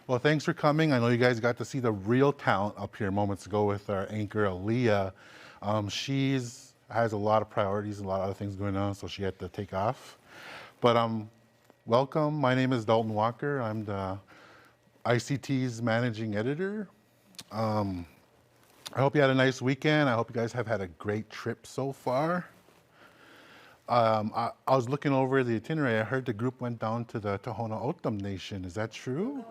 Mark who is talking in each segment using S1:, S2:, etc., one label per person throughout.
S1: Well, thanks for coming. I know you guys got to see the real talent up here moments ago with our anchor, Aaliyah. She's has a lot of priorities, a lot of other things going on, so she had to take off. But welcome. My name is Dalton Walker. I'm the ICT's managing editor. I hope you had a nice weekend. I hope you guys have had a great trip so far. I was looking over the itinerary. I heard the group went down to the Tohono O'odham Nation. Is that true?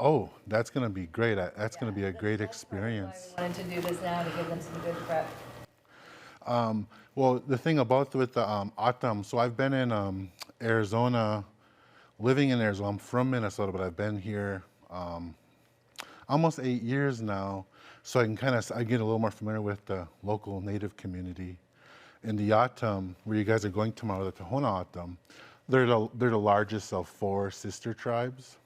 S1: Oh, that's going to be great. That's going to be a great experience.
S2: Why we wanted to do this now to give them some good prep.
S1: Well, the thing about with the O'odham, so I've been in Arizona, living in Arizona. I'm from Minnesota, but I've been here almost 8 years now. So I get a little more familiar with the local Native community. In the O'odham, where you guys are going tomorrow, the Tohono O'odham, they're the largest of 4 sister tribes.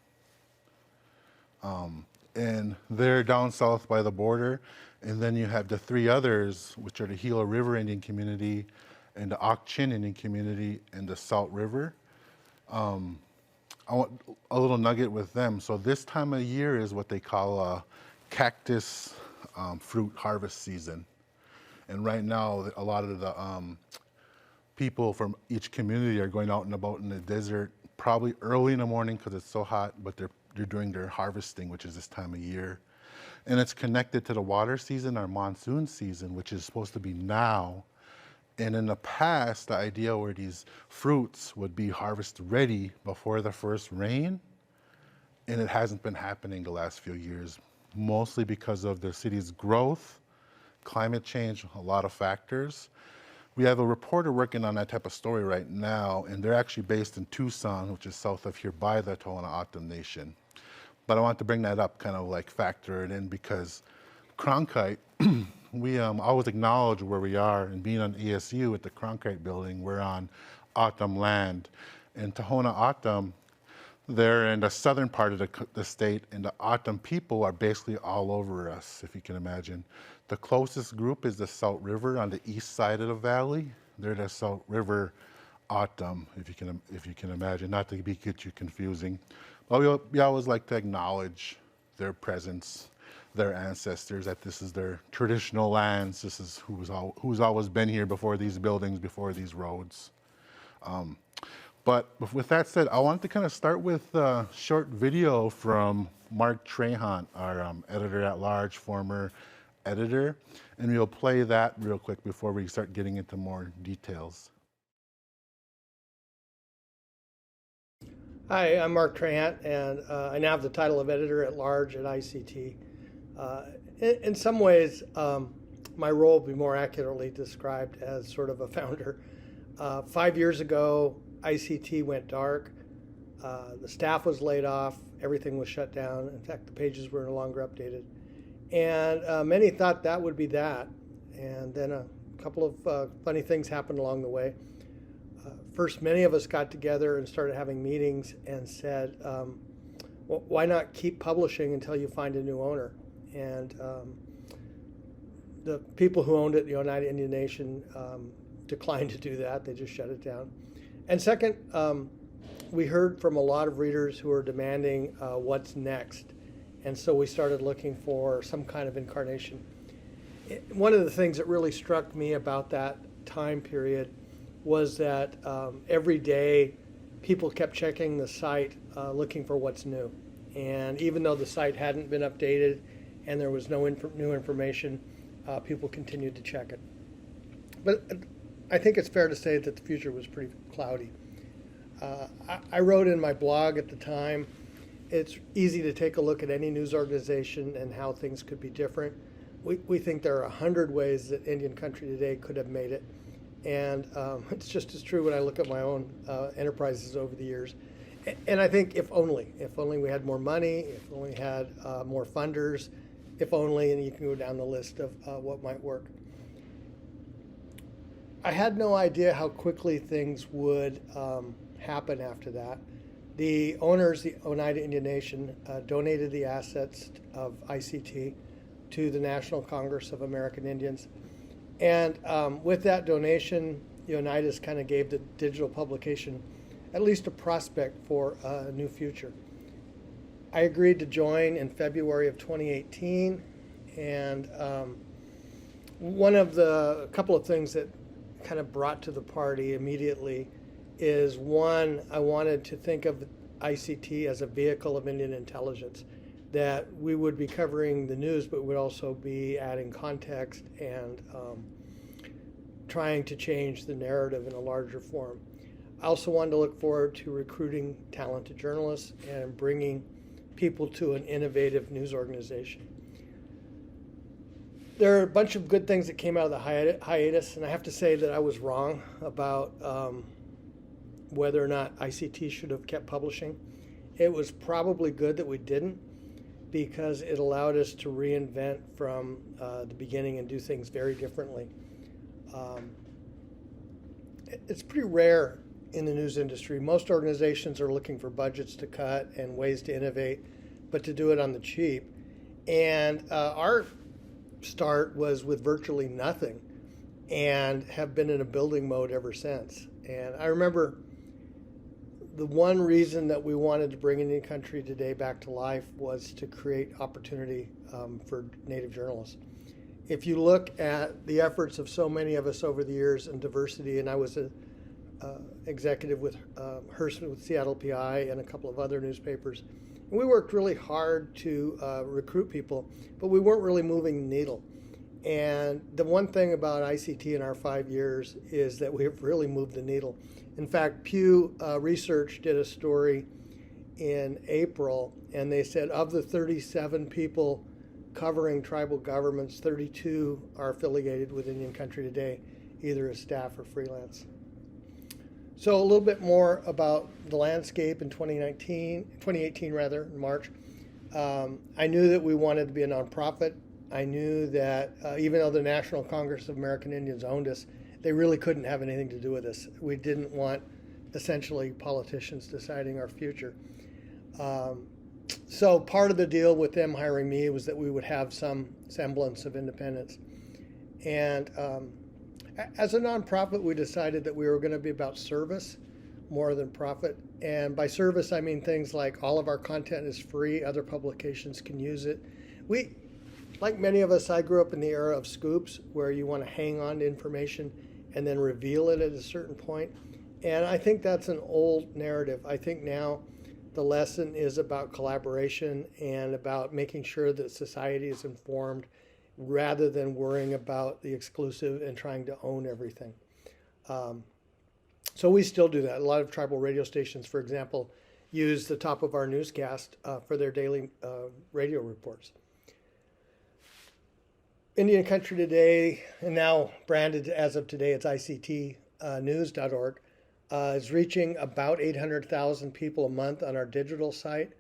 S1: And they're down south by the border. And then you have the 3 others, which are the Gila River Indian Community and the Ak-Chin Indian Community and the Salt River. I want a little nugget with them. So this time of year is what they call a cactus fruit harvest season. And right now, a lot of the people from each community are going out and about in the desert, probably early in the morning because it's so hot, but they're doing their harvesting, which is this time of year. And it's connected to the water season, our monsoon season, which is supposed to be now. And in the past, the idea where these fruits would be harvest ready before the first rain, and it hasn't been happening the last few years, mostly because of the city's growth, climate change, a lot of factors. We have a reporter working on that type of story right now, and they're actually based in Tucson, which is south of here by the Tohono O'odham Nation. But I want to bring that up, kind of like factor it in, because Cronkite, we always acknowledge where we are, and being on ASU at the Cronkite building, we're on O'odham land. And Tohono O'odham, they're in the southern part of the state, and the O'odham people are basically all over us, if you can imagine. The closest group is the Salt River on the east side of the valley. They're the Salt River O'odham, if you can imagine, not to get you confusing. But we always like to acknowledge their presence, their ancestors, that this is their traditional lands. This is who's always been here before these buildings, before these roads. But with that said, I wanted to kind of start with a short video from Mark Trahant, our editor-at-large, former editor, and we'll play that real quick before we start getting into more details.
S3: Hi, I'm Mark Trahant, and I now have the title of editor-at-large at ICT. In some ways, my role will be more accurately described as sort of a founder. 5 years ago, ICT went dark. The staff was laid off. Everything was shut down. In fact, the pages were no longer updated. And many thought that would be that. And then a couple of funny things happened along the way. First, many of us got together and started having meetings and said, well, why not keep publishing until you find a new owner? And the people who owned it, the Oneida Indian Nation, declined to do that. They just shut it down. And second, we heard from a lot of readers who are demanding what's next. And so we started looking for some kind of incarnation. One of the things that really struck me about that time period was that every day people kept checking the site looking for what's new. And even though the site hadn't been updated and there was no new information, people continued to check it. But I think it's fair to say that the future was pretty cloudy. I wrote in my blog at the time, it's easy to take a look at any news organization and how things could be different. We think there are 100 ways that Indian country today could have made it. And it's just as true when I look at my own enterprises over the years. And I think if only we had more money, if only we had more funders, if only, and you can go down the list of what might work. I had no idea how quickly things would happen after that. The owners, the Oneida Indian Nation, donated the assets of ICT to the National Congress of American Indians. And with that donation, the Oneidas kind of gave the digital publication at least a prospect for a new future. I agreed to join in February of 2018, and a couple of things that kind of brought to the party immediately is, one, I wanted to think of ICT as a vehicle of Indian intelligence, that we would be covering the news, but would also be adding context and trying to change the narrative in a larger form. I also wanted to look forward to recruiting talented journalists and bringing people to an innovative news organization. There are a bunch of good things that came out of the hiatus, and I have to say that I was wrong about whether or not ICT should have kept publishing. It was probably good that we didn't, because it allowed us to reinvent from the beginning and do things very differently. It's pretty rare in the news industry. Most organizations are looking for budgets to cut and ways to innovate, but to do it on the cheap. And our start was with virtually nothing and have been in a building mode ever since. And I remember the one reason that we wanted to bring Indian Country Today back to life was to create opportunity for Native journalists. If you look at the efforts of so many of us over the years in diversity, and I was an executive with Hearst with Seattle PI and a couple of other newspapers, and we worked really hard to recruit people, but we weren't really moving the needle. And the one thing about ICT in our 5 years is that we have really moved the needle. In fact, Pew Research did a story in April, and they said of the 37 people covering tribal governments, 32 are affiliated with Indian Country Today, either as staff or freelance. So a little bit more about the landscape in 2018 rather, in March. I knew that we wanted to be a nonprofit. I knew that even though the National Congress of American Indians owned us, they really couldn't have anything to do with us. We didn't want, essentially, politicians deciding our future. So part of the deal with them hiring me was that we would have some semblance of independence. And as a nonprofit, we decided that we were going to be about service more than profit. And by service, I mean things like all of our content is free, other publications can use it. Like many of us, I grew up in the era of scoops, where you want to hang on to information and then reveal it at a certain point. And I think that's an old narrative. I think now the lesson is about collaboration and about making sure that society is informed rather than worrying about the exclusive and trying to own everything. So we still do that. A lot of tribal radio stations, for example, use the top of our newscast for their daily radio reports. Indian Country Today, and now branded as of today, it's ICTnews.org, is reaching about 800,000 people a month on our digital site.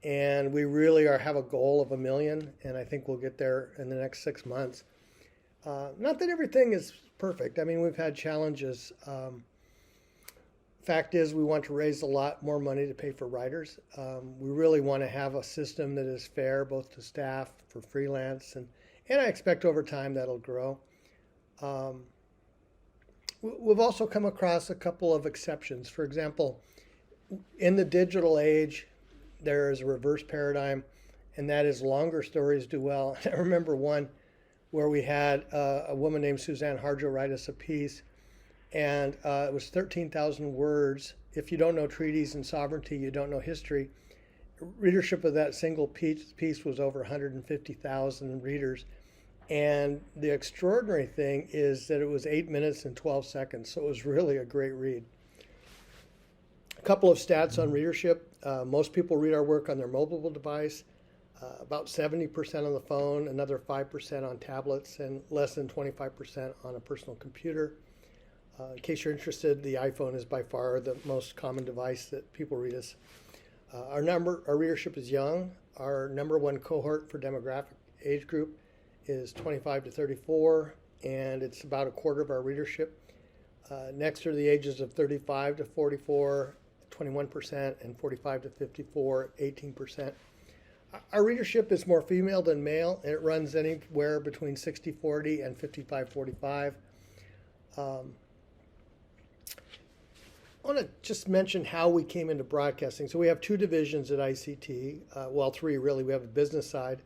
S3: And we really have a goal of 1 million, and I think we'll get there in the next 6 months. Not that everything is perfect. I mean, we've had challenges. Fact is, we want to raise a lot more money to pay for writers. We really want to have a system that is fair, both to staff, for freelance, and I expect over time that'll grow. We've also come across a couple of exceptions. For example, in the digital age, there is a reverse paradigm, and that is longer stories do well. I remember one where we had a woman named Suzanne Harjo write us a piece, and it was 13,000 words. If you don't know treaties and sovereignty, you don't know history. Readership of that single piece was over 150,000 readers. And the extraordinary thing is that it was 8 minutes and 12 seconds, so it was really a great read. A couple of stats on readership. Most people read our work on their mobile device, about 70% on the phone, another 5% on tablets, and less than 25% on a personal computer. In case you're interested, the iPhone is by far the most common device that people read us. Our readership is young. Our number one cohort for demographic age group is 25 to 34, and it's about a quarter of our readership. Next are the ages of 35 to 44, 21%, and 45 to 54, 18%. Our readership is more female than male, and it runs anywhere between 60-40 and 55-45. I want to just mention how we came into broadcasting. So we have two divisions at ICT. Well, three really. We have a business side,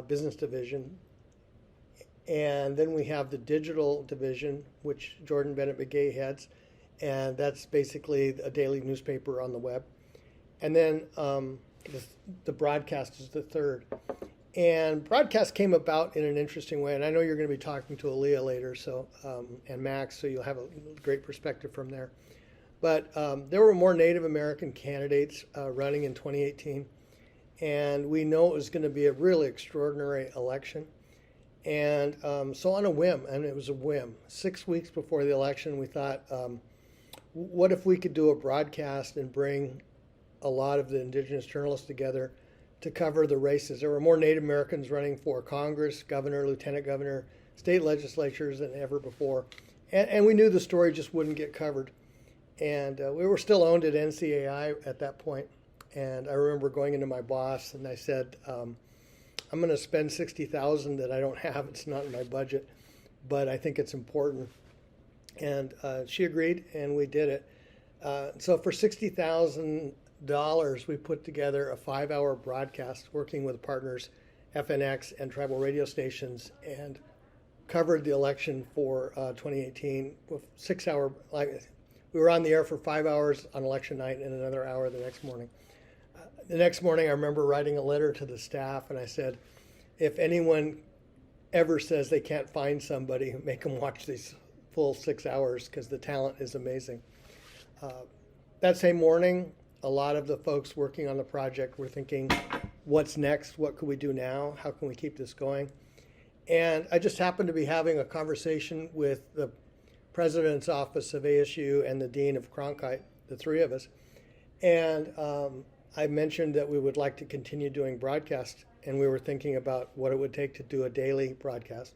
S3: business division, and then we have the digital division, which Jordan Bennett McGay heads, and that's basically a daily newspaper on the web. And then the broadcast is the third. And broadcast came about in an interesting way. And I know you're going to be talking to Aaliyah later, so and Max, so you'll have a great perspective from there. But there were more Native American candidates running in 2018, and we know it was going to be a really extraordinary election. And so on a whim, and it was a whim, 6 weeks before the election, we thought, what if we could do a broadcast and bring a lot of the indigenous journalists together to cover the races? There were more Native Americans running for Congress, governor, lieutenant governor, state legislatures than ever before. And we knew the story just wouldn't get covered. And we were still owned at NCAI at that point. And I remember going into my boss and I said, I'm going to spend $60,000 that I don't have. It's not in my budget, but I think it's important. And she agreed, and we did it. So for $60,000, we put together a 5-hour broadcast working with partners, FNX and tribal radio stations, and covered the election for 2018 with 6-hour. We were on the air for 5 hours on election night and another hour the next morning. The next morning, I remember writing a letter to the staff, and I said, if anyone ever says they can't find somebody, make them watch these full 6 hours because the talent is amazing. That same morning, a lot of the folks working on the project were thinking, what's next? What could we do now? How can we keep this going? And I just happened to be having a conversation with the president's office of ASU and the dean of Cronkite, the three of us. And I mentioned that we would like to continue doing broadcasts, and we were thinking about what it would take to do a daily broadcast.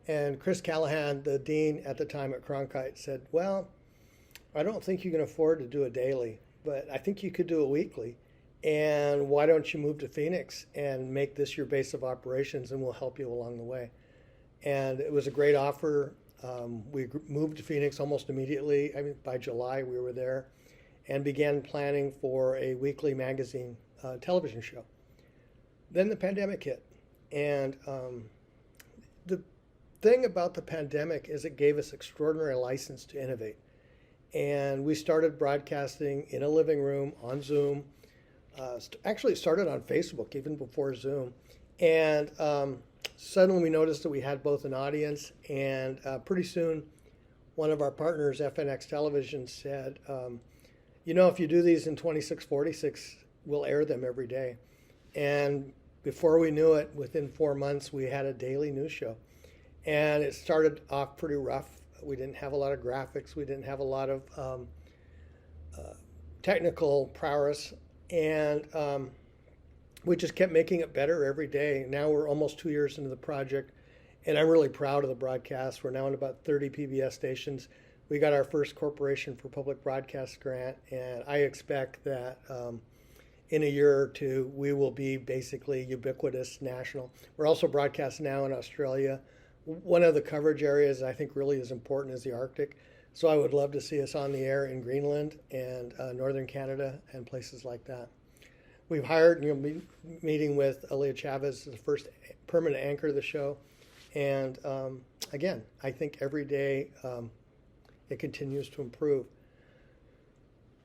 S3: And Chris Callahan, the dean at the time at Cronkite, said, well, I don't think you can afford to do a daily, but I think you could do it weekly. And why don't you move to Phoenix and make this your base of operations, and we'll help you along the way. And it was a great offer. We moved to Phoenix almost immediately. I mean, by July, we were there and began planning for a weekly magazine television show. Then the pandemic hit. And the thing about the pandemic is it gave us extraordinary license to innovate. And we started broadcasting in a living room on Zoom. Actually, it started on Facebook even before Zoom. And suddenly we noticed that we had both an audience, and pretty soon one of our partners, FNX Television, said, if you do these in 2646, we'll air them every day. And before we knew it, within 4 months, we had a daily news show. And it started off pretty rough. We didn't have a lot of graphics. We didn't have a lot of technical prowess. And we just kept making it better every day. Now we're almost 2 years into the project, and I'm really proud of the broadcast. We're now in about 30 PBS stations. We got our first Corporation for Public Broadcast grant, and I expect that in a year or two, we will be basically ubiquitous national. We're also broadcast now in Australia. One of the coverage areas I think really is important is the Arctic. So I would love to see us on the air in Greenland and northern Canada and places like that. We've hired, meeting with Aaliyah Chavez, the first permanent anchor of the show. And again, I think every day it continues to improve.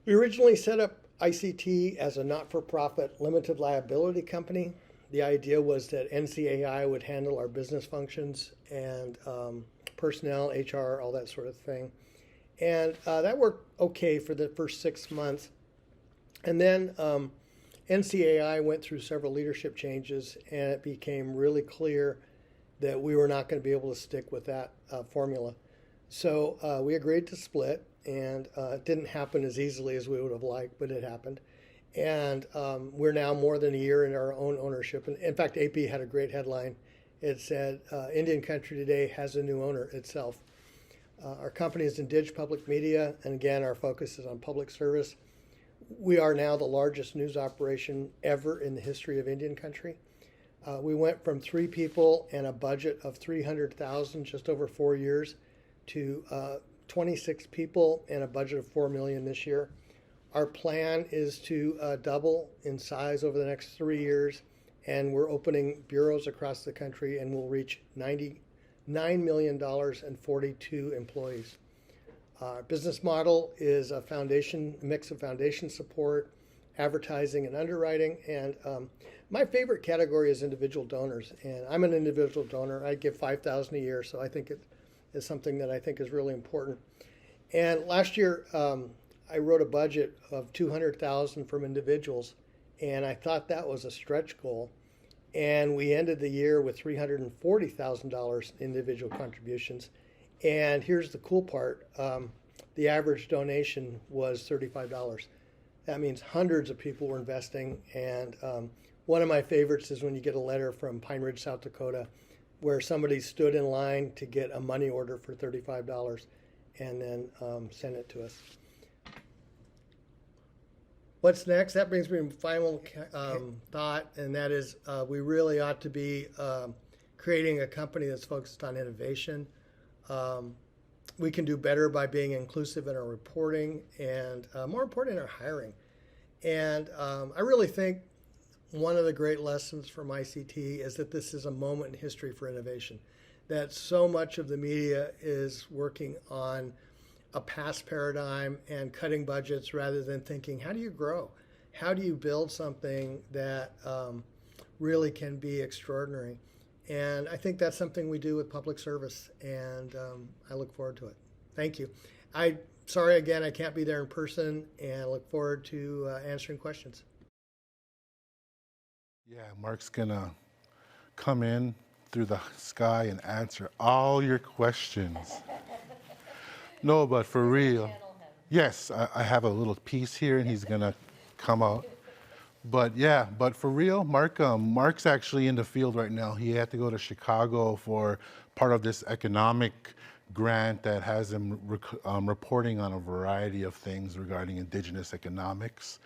S3: We originally set up ICT as a not-for-profit limited liability company. The idea was that NCAI would handle our business functions and personnel, HR, all that sort of thing. And that worked okay for the first 6 months. And then NCAI went through several leadership changes, and it became really clear that we were not going to be able to stick with that formula. So we agreed to split, and it didn't happen as easily as we would have liked, but it happened. And we're now more than a year in our own ownership. And in fact, AP had a great headline. It said, Indian Country today has a new owner itself. Our company is in Dig Public Media, and again, our focus is on public service. We are now the largest news operation ever in the history of Indian Country. We went from 3 people and a budget of $300,000 just over 4 years to 26 people and a budget of $4 million this year. Our plan is to double in size over the next 3 years, and we're opening bureaus across the country, and we'll reach $99 million and 42 employees. Our business model is a mix of foundation support, advertising, and underwriting. And my favorite category is individual donors, and I'm an individual donor. I give $5,000 a year, so I think it is something that I think is really important. And last year, I wrote a budget of $200,000 from individuals, and I thought that was a stretch goal. And we ended the year with $340,000 individual contributions. And here's the cool part: the average donation was $35. That means hundreds of people were investing. And one of my favorites is when you get a letter from Pine Ridge, South Dakota, where somebody stood in line to get a money order for $35 and then sent it to us. What's next? That brings me to my final thought, and that is we really ought to be creating a company that's focused on innovation. We can do better by being inclusive in our reporting and more important in our hiring. And I really think one of the great lessons from ICT is that this is a moment in history for innovation, that so much of the media is working on a past paradigm and cutting budgets rather than thinking, how do you grow? How do you build something that really can be extraordinary? And I think that's something we do with public service, and I look forward to it. Thank you. Sorry again, I can't be there in person, and I look forward to answering questions.
S1: Yeah, Mark's gonna come in through the sky and answer all your questions. No, but for real. Yes, I have a little piece here, and he's gonna come out. But yeah, but for real, Mark's actually in the field right now. He had to go to Chicago for part of this economic grant that has him reporting on a variety of things regarding indigenous economics.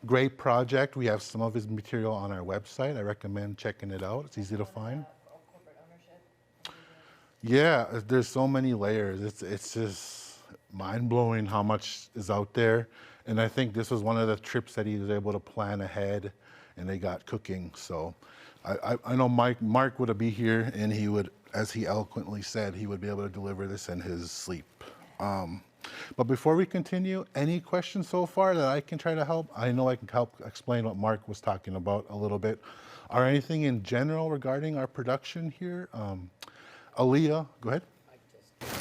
S1: Great project. We have some of his material on our website. I recommend checking it out. It's easy to find.
S2: Corporate ownership.
S1: Yeah, there's so many layers. It's just mind-blowing how much is out there. And I think this was one of the trips that he was able to plan ahead, and they got cooking. So I know Mark would be here, and he would, as he eloquently said, he would be able to deliver this in his sleep. But before we continue, any questions so far that I can try to help? I know I can help explain what Mark was talking about a little bit. Or anything in general regarding our production here? Aaliyah, go ahead.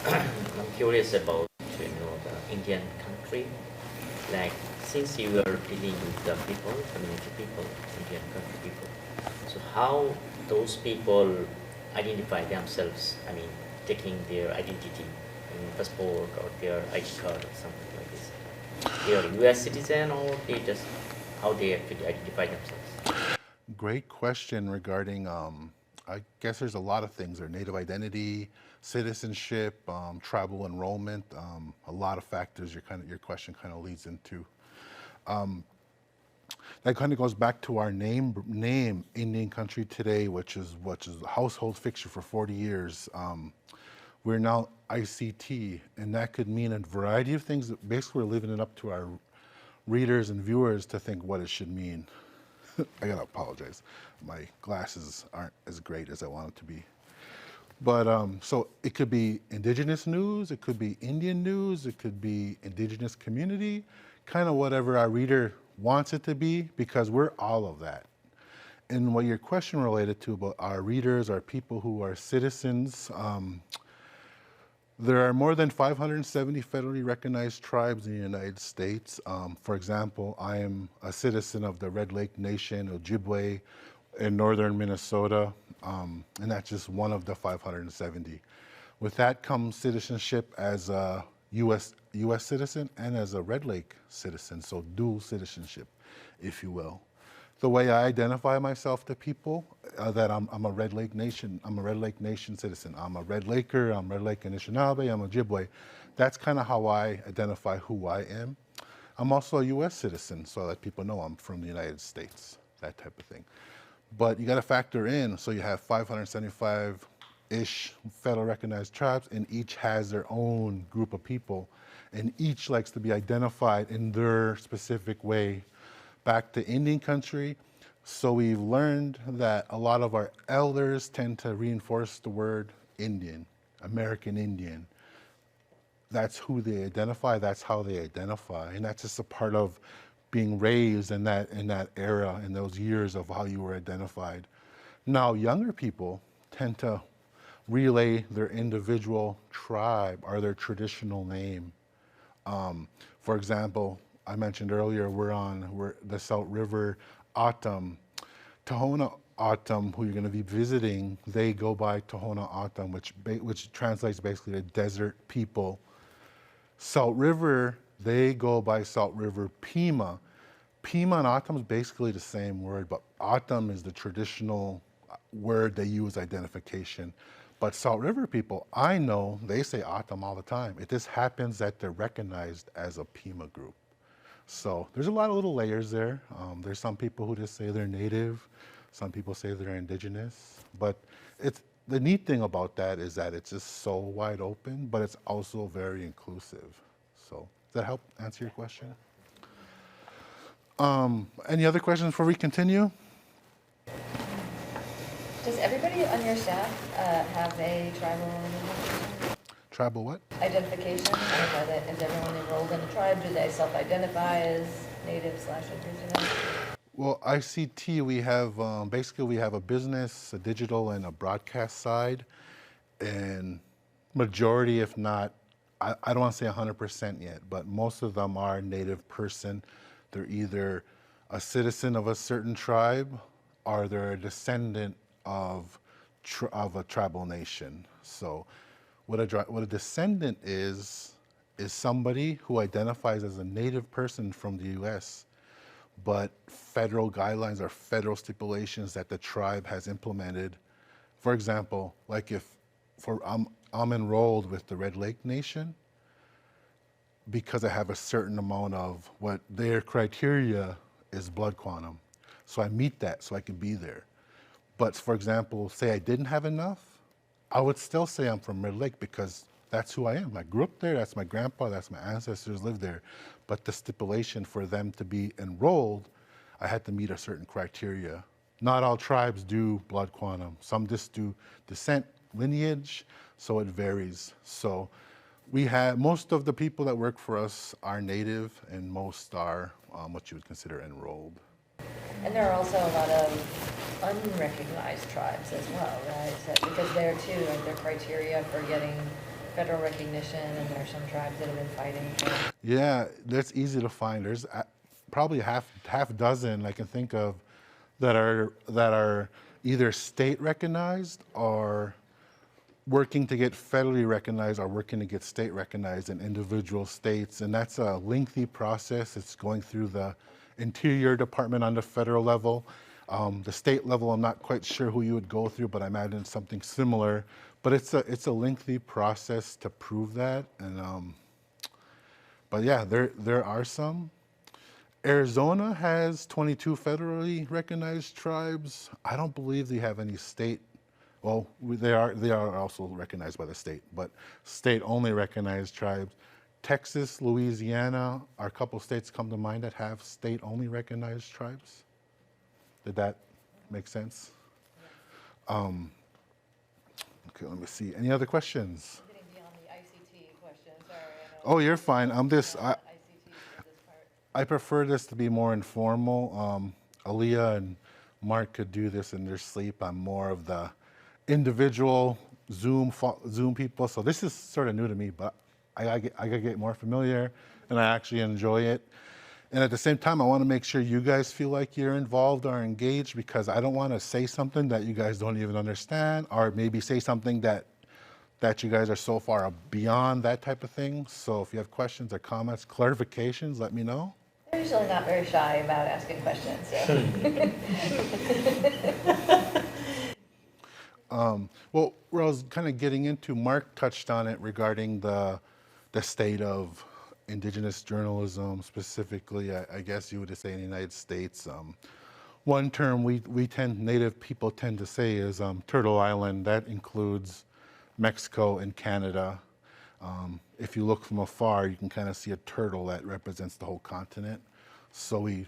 S4: I'm curious about the Indian country. Like, since you are dealing with the people, community people, Indian country people, so how those people identify themselves? I mean, taking their identity, passport or their ID card or something like this. They are U.S. citizen, or they just how they actually identify themselves?
S1: Great question regarding, I guess there's a lot of things there: native identity, citizenship, tribal enrollment, a lot of factors your question kind of leads into. That kind of goes back to our name, Indian Country Today, which is a household fixture for 40 years. We're now ICT, and that could mean a variety of things. Basically, we're leaving it up to our readers and viewers to think what it should mean. I gotta apologize. My glasses aren't as great as I want it to be. But so it could be indigenous news, it could be Indian news, it could be indigenous community, kind of whatever our reader wants it to be, because we're all of that. And what your question related to about our readers, our people who are citizens, there are more than 570 federally recognized tribes in the United States. For example, I am a citizen of the Red Lake Nation, Ojibwe, in northern Minnesota, and that's just one of the 570. With that comes citizenship as a U.S. citizen and as a Red Lake citizen, so dual citizenship, if you will. The way I identify myself to people, that I'm a Red Lake Nation, I'm a Red Lake Nation citizen. I'm a Red Laker, I'm Red Lake Anishinaabe, I'm a Ojibwe. That's kind of how I identify who I am. I'm also a U.S. citizen, so that people know I'm from the United States, that type of thing. But you got to factor in, so you have 575 ish federal recognized tribes, and each has their own group of people, and each likes to be identified in their specific way back to Indian country. So we've learned that a lot of our elders tend to reinforce the word Indian, American Indian. That's who they identify, that's how they identify, and that's just a part of being raised in that era, in those years of how you were identified. Now, younger people tend to relay their individual tribe or their traditional name. For example, I mentioned earlier, we're the Salt River Autumn. Tohono Autumn, who you're going to be visiting, they go by Tohono Autumn, which translates basically to desert people. Salt River, they go by Salt River Pima. Pima and Autumn is basically the same word, but Autumn is the traditional word they use identification. But Salt River people, I know they say Autumn all the time. It just happens that they're recognized as a Pima group. So there's a lot of little layers there. There's some people who just say they're native. Some people say they're indigenous. But the neat thing about that is that it's just so wide open, but it's also very inclusive. So does that help answer your question? Any other questions before we continue?
S2: Does everybody on your staff have a tribal
S1: Tribal what?
S2: identification? Is everyone enrolled in a tribe? Do they self-identify as native/indigenous?
S1: Well, ICT, we have basically we have a business, a digital, and a broadcast side, and majority, if not, I don't want to say 100% yet, but most of them are native person. They're either a citizen of a certain tribe, or they're a descendant of a tribal nation. So, what a descendant is somebody who identifies as a native person from the U.S., but federal guidelines or federal stipulations that the tribe has implemented. For example, like I'm enrolled with the Red Lake Nation because I have a certain amount of what their criteria is blood quantum. So I meet that so I can be there. But for example, say I didn't have enough, I would still say I'm from Red Lake because that's who I am. I grew up there, that's my grandpa, that's my ancestors lived there. But the stipulation for them to be enrolled, I had to meet a certain criteria. Not all tribes do blood quantum. Some just do descent, lineage, so it varies. So we have, most of the people that work for us are native and most are what you would consider enrolled.
S2: And there are also a lot of unrecognized tribes as well, right? So, because there too, like their criteria for getting federal recognition, and there are some tribes that have been fighting for.
S1: Yeah, that's easy to find. There's probably half dozen I can think of that are either state recognized or working to get federally recognized or working to get state recognized in individual states. And that's a lengthy process. It's going through the Interior Department on the federal level. The state level, I'm not quite sure who you would go through, but I imagine something similar. But it's a lengthy process to prove that. And but yeah, there are some. Arizona has 22 federally recognized tribes. I don't believe they have any state. Well, they are also recognized by the state, but state-only recognized tribes. Texas, Louisiana are a couple states come to mind that have state-only recognized tribes. Did that make sense? Okay, let me see. Any other questions?
S2: Getting beyond the ICT question, sorry.
S1: Oh, you're fine.
S2: ICT for this part.
S1: I prefer this to be more informal. Aaliyah and Mark could do this in their sleep. I'm more of the individual Zoom people. So this is sort of new to me, but I gotta get more familiar, and I actually enjoy it. And at the same time, I want to make sure you guys feel like you're involved or engaged, because I don't want to say something that you guys don't even understand, or maybe say something that you guys are so far beyond that type of thing. So if you have questions or comments, clarifications, let me know.
S2: They're usually not very shy about asking questions, so.
S1: Well, where I was kind of getting into, Mark touched on it regarding the state of indigenous journalism, specifically, I guess you would say in the United States. One term Native people tend to say is Turtle Island. That includes Mexico and Canada. If you look from afar, you can kind of see a turtle that represents the whole continent. So we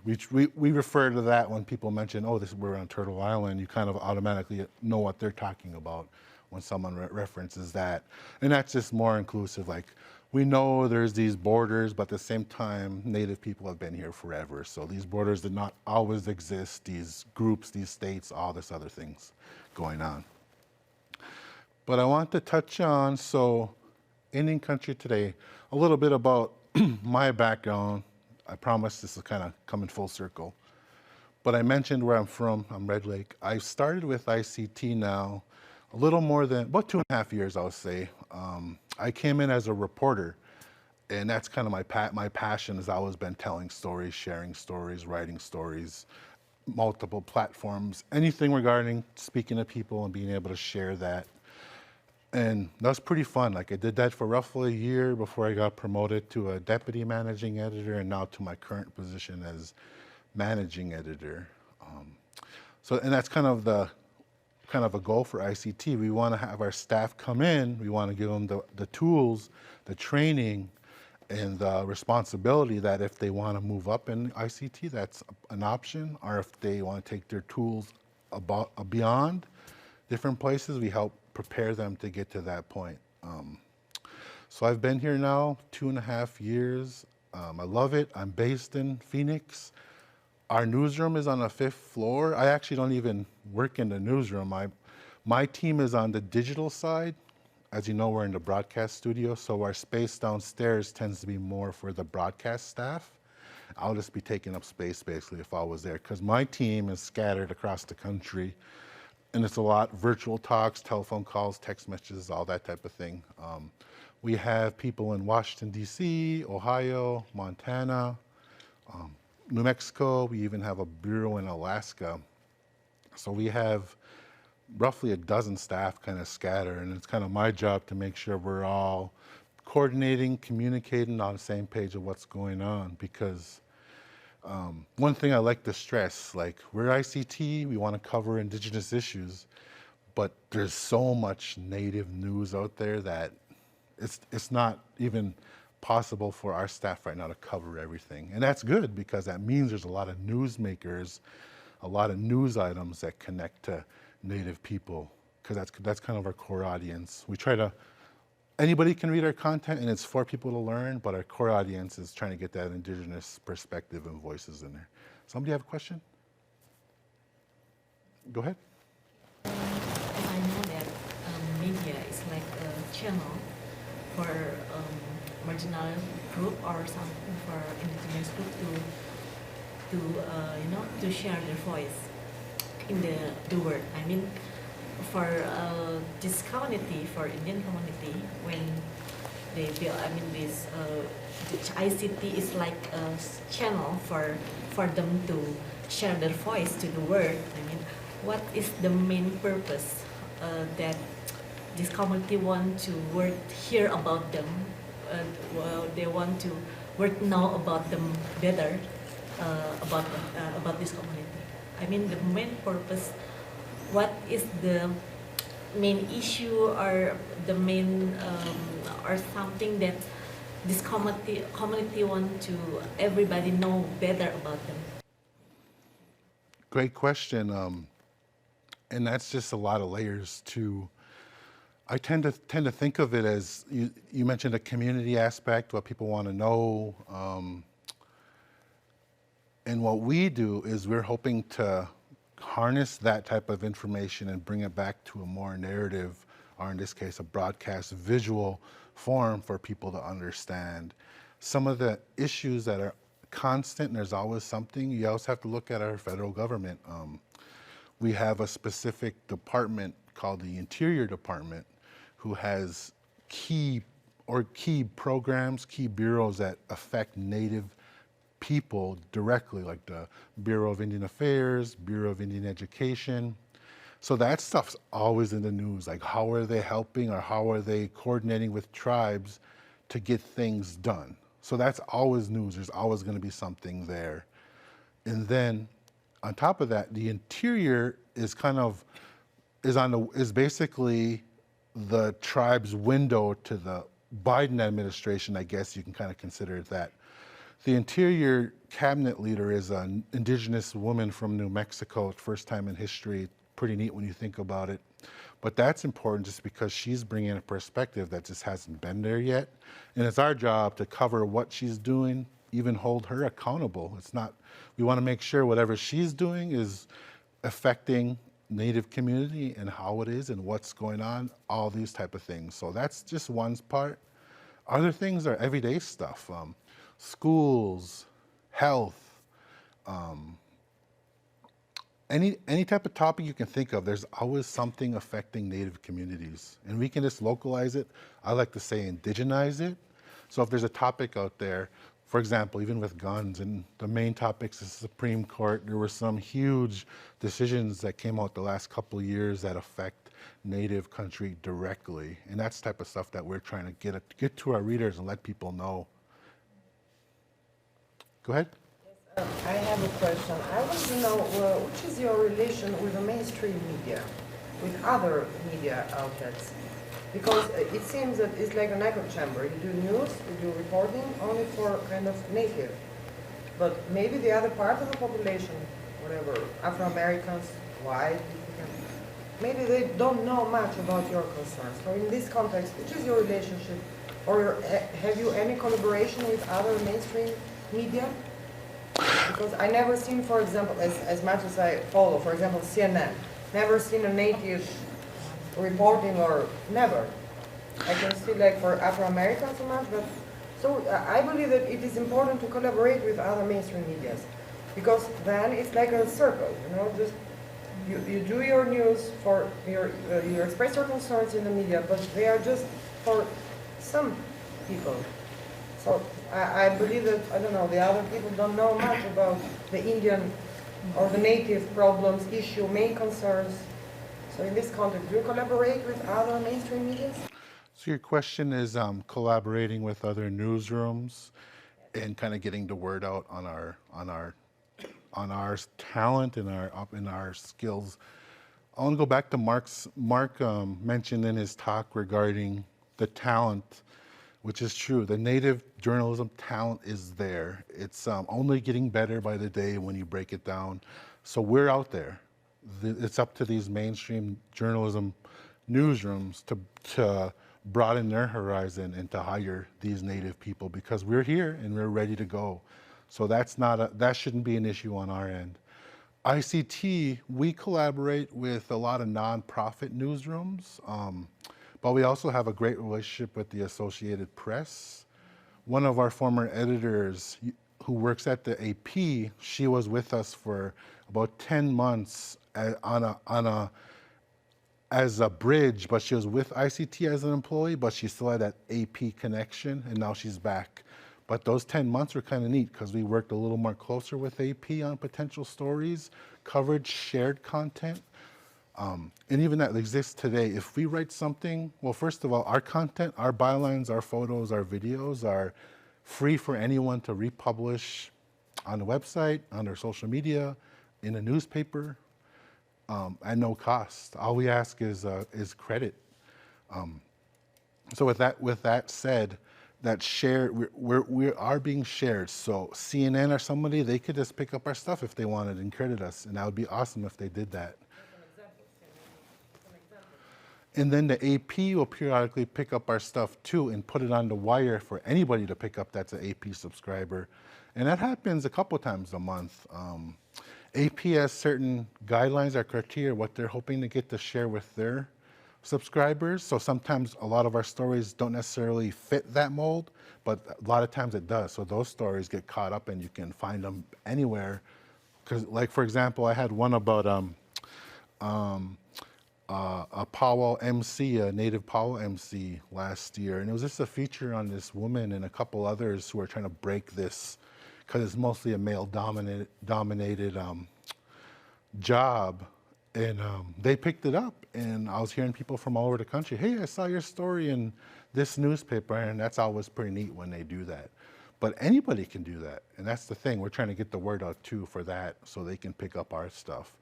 S1: refer to that when people mention, oh, we're on Turtle Island. You kind of automatically know what they're talking about when someone references that. And that's just more inclusive. Like, we know there's these borders, but at the same time, Native people have been here forever. So these borders did not always exist, these groups, these states, all this other things going on. But I want to touch on, Indian country today, a little bit about my background. I promise this is kind of coming full circle. But I mentioned where I'm from, I'm Red Lake. I started with ICT now a little more than, about 2.5 years, I would say. I came in as a reporter, and that's kind of my passion has always been telling stories, sharing stories, writing stories, multiple platforms, anything regarding speaking to people and being able to share that. And that was pretty fun. Like, I did that for roughly a year before I got promoted to a deputy managing editor, and now to my current position as managing editor. And that's kind of a goal for ICT. We want to have our staff come in. We want to give them the tools, the training, and the responsibility that if they want to move up in ICT, that's an option. Or if they want to take their tools beyond different places, we help prepare them to get to that point. So I've been here now 2.5 years. I love it. I'm based in Phoenix. Our newsroom is on the 5th floor. I actually don't even work in the newsroom. My team is on the digital side. As you know, we're in the broadcast studio, so our space downstairs tends to be more for the broadcast staff. I'll just be taking up space basically if I was there, because my team is scattered across the country, and it's a lot virtual talks, telephone calls, text messages, all that type of thing. We have people in Washington, D.C., Ohio, Montana, New Mexico. We even have a bureau in Alaska. So we have roughly a dozen staff kind of scattered, and it's kind of my job to make sure we're all coordinating, communicating on the same page of what's going on. Because one thing I like to stress, like, we're ICT, we want to cover Indigenous issues, but there's so much Native news out there that it's not even possible for our staff right now to cover everything. And that's good, because that means there's a lot of newsmakers, a lot of news items that connect to Native people, because that's kind of our core audience. We try to, anybody can read our content, and it's for people to learn, but our core audience is trying to get that Indigenous perspective and voices in there. Somebody have a question? Go ahead.
S5: I know that media is like a channel for marginal group or something for indigenous group to share their voice in the world. I mean, for this community, for Indian community, when they build, I mean, this ICT is like a channel for them to share their voice to the world. I mean, what is the main purpose that this community want to hear about them? Well, they want to know about them better, about this community. I mean, the main purpose, what is the main issue or the main or something that this community want to everybody know better about them?
S1: Great question. And that's just a lot of layers to. I tend to think of it as, you mentioned a community aspect, what people want to know. And what we do is we're hoping to harness that type of information and bring it back to a more narrative, or in this case, a broadcast visual form for people to understand. Some of the issues that are constant, and there's always something, you also have to look at our federal government. We have a specific department called the Interior Department, who has key programs, key bureaus that affect Native people directly, like the Bureau of Indian Affairs, Bureau of Indian Education. So that stuff's always in the news, like how are they helping or how are they coordinating with tribes to get things done. So that's always news, there's always gonna be something there. And then on top of that, the interior is is basically the tribe's window to the Biden administration. I guess you can kind of consider it that. The interior cabinet leader is an indigenous woman from New Mexico, first time in history. Pretty neat when you think about it. But that's important just because she's bringing a perspective that just hasn't been there yet. And it's our job to cover what she's doing, even hold her accountable. It's not, we want to make sure whatever she's doing is affecting Native community and how it is and what's going on, all these type of things. So that's just one part. Other things are everyday stuff, schools, health, any type of topic you can think of, there's always something affecting Native communities. And we can just localize it. I like to say indigenize it. So if there's a topic out there, for example, even with guns, and the main topics is the Supreme Court, there were some huge decisions that came out the last couple of years that affect Native country directly. And that's the type of stuff that we're trying to get to our readers and let people know. Go ahead.
S6: I have a question. I want to know which is your relation with the mainstream media, with other media outlets? Because it seems that it's like an echo chamber. You do news, you do reporting only for kind of native. But maybe the other part of the population, whatever, Afro-Americans, white, maybe they don't know much about your concerns. So in this context, which is your relationship? Or have you any collaboration with other mainstream media? Because I never seen, for example, as much as I follow, for example, CNN, never seen a native reporting or never. I can see like for Afro-Americans so much, but so I believe that it is important to collaborate with other mainstream medias because then it's like a circle, you know, just you do your news for you express your concerns in the media, but they are just for some people. So I believe that, I don't know, the other people don't know much about the Indian or the native problems, issue, main concerns. So in this context, do you collaborate with other mainstream media?
S1: So your question is collaborating with other newsrooms and kind of getting the word out on our talent and our skills. I want to go back to Mark mentioned in his talk regarding the talent, which is true. The Native journalism talent is there. It's only getting better by the day when you break it down. So we're out there. It's up to these mainstream journalism newsrooms to broaden their horizon and to hire these Native people because we're here and we're ready to go. So that shouldn't be an issue on our end. ICT, we collaborate with a lot of nonprofit newsrooms, but we also have a great relationship with the Associated Press. One of our former editors who works at the AP, she was with us for about 10 months as a bridge, but she was with ICT as an employee, but she still had that AP connection, and now she's back. But those 10 months were kind of neat because we worked a little more closer with AP on potential stories, coverage, shared content. And even that exists today. If we write something, well, first of all, our content, our bylines, our photos, our videos are free for anyone to republish on the website, on their social media, in a newspaper, at no cost. All we ask is credit. So with that said, that share we are being shared. So CNN or somebody, they could just pick up our stuff if they wanted and credit us, and that would be awesome if they did that. And then the AP will periodically pick up our stuff too and put it on the wire for anybody to pick up that's an AP subscriber. And that happens a couple times a month. AP has certain guidelines or criteria, what they're hoping to get to share with their subscribers. So sometimes a lot of our stories don't necessarily fit that mold, but a lot of times it does. So those stories get caught up and you can find them anywhere. Because like, for example, I had one about a powwow MC, a native powwow MC last year. And it was just a feature on this woman and a couple others who are trying to break this, because it's mostly a male-dominated job. And they picked it up, and I was hearing people from all over the country, hey, I saw your story in this newspaper, and that's always pretty neat when they do that. But anybody can do that, and that's the thing. We're trying to get the word out too for that, so they can pick up our stuff.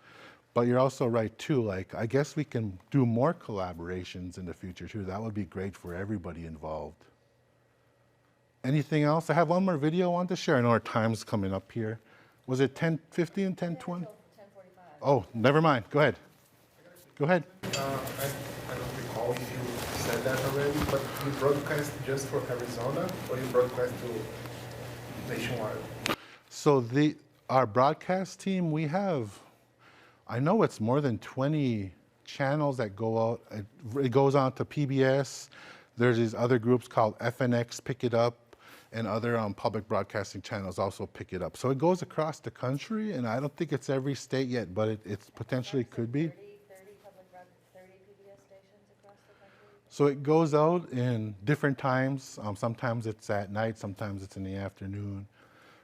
S1: But you're also right too. Like, I guess we can do more collaborations in the future too. That would be great for everybody involved. Anything else? I have one more video I want to share. I know our time's coming up here. Was it 10:15, 10:20?
S2: 10:45.
S1: Oh, never mind. Go ahead. Go ahead.
S7: I don't recall if you said that already, but you broadcast just for Arizona, or you broadcast to nationwide?
S1: So our broadcast team, we have, I know it's more than 20 channels that go out. It goes on to PBS. There's these other groups called FNX Pick It Up, and other public broadcasting channels also pick it up. So it goes across the country, and I don't think it's every state yet, but it potentially could be.
S2: 30 PBS stations across the country?
S1: So it goes out in different times. Sometimes it's at night, sometimes it's in the afternoon.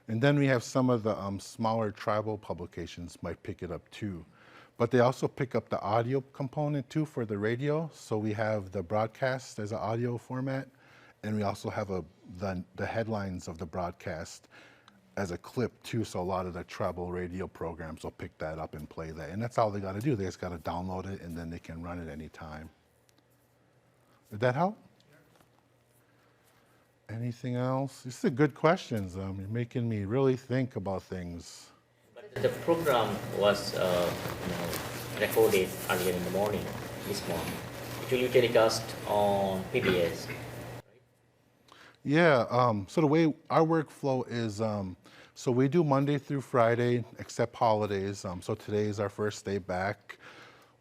S1: And then we have some of the smaller tribal publications might pick it up too. But they also pick up the audio component too for the radio. So we have the broadcast as an audio format, and we also have the headlines of the broadcast as a clip too. So a lot of the tribal radio programs will pick that up and play that. And that's all they got to do. They just got to download it, and then they can run it anytime. Did that help? Anything else? These are good questions. You're making me really think about things.
S4: But the program was recorded earlier in the morning, this morning. It will be telecast on PBS.
S1: Yeah, so the way our workflow is, so we do Monday through Friday, except holidays. So today is our first day back.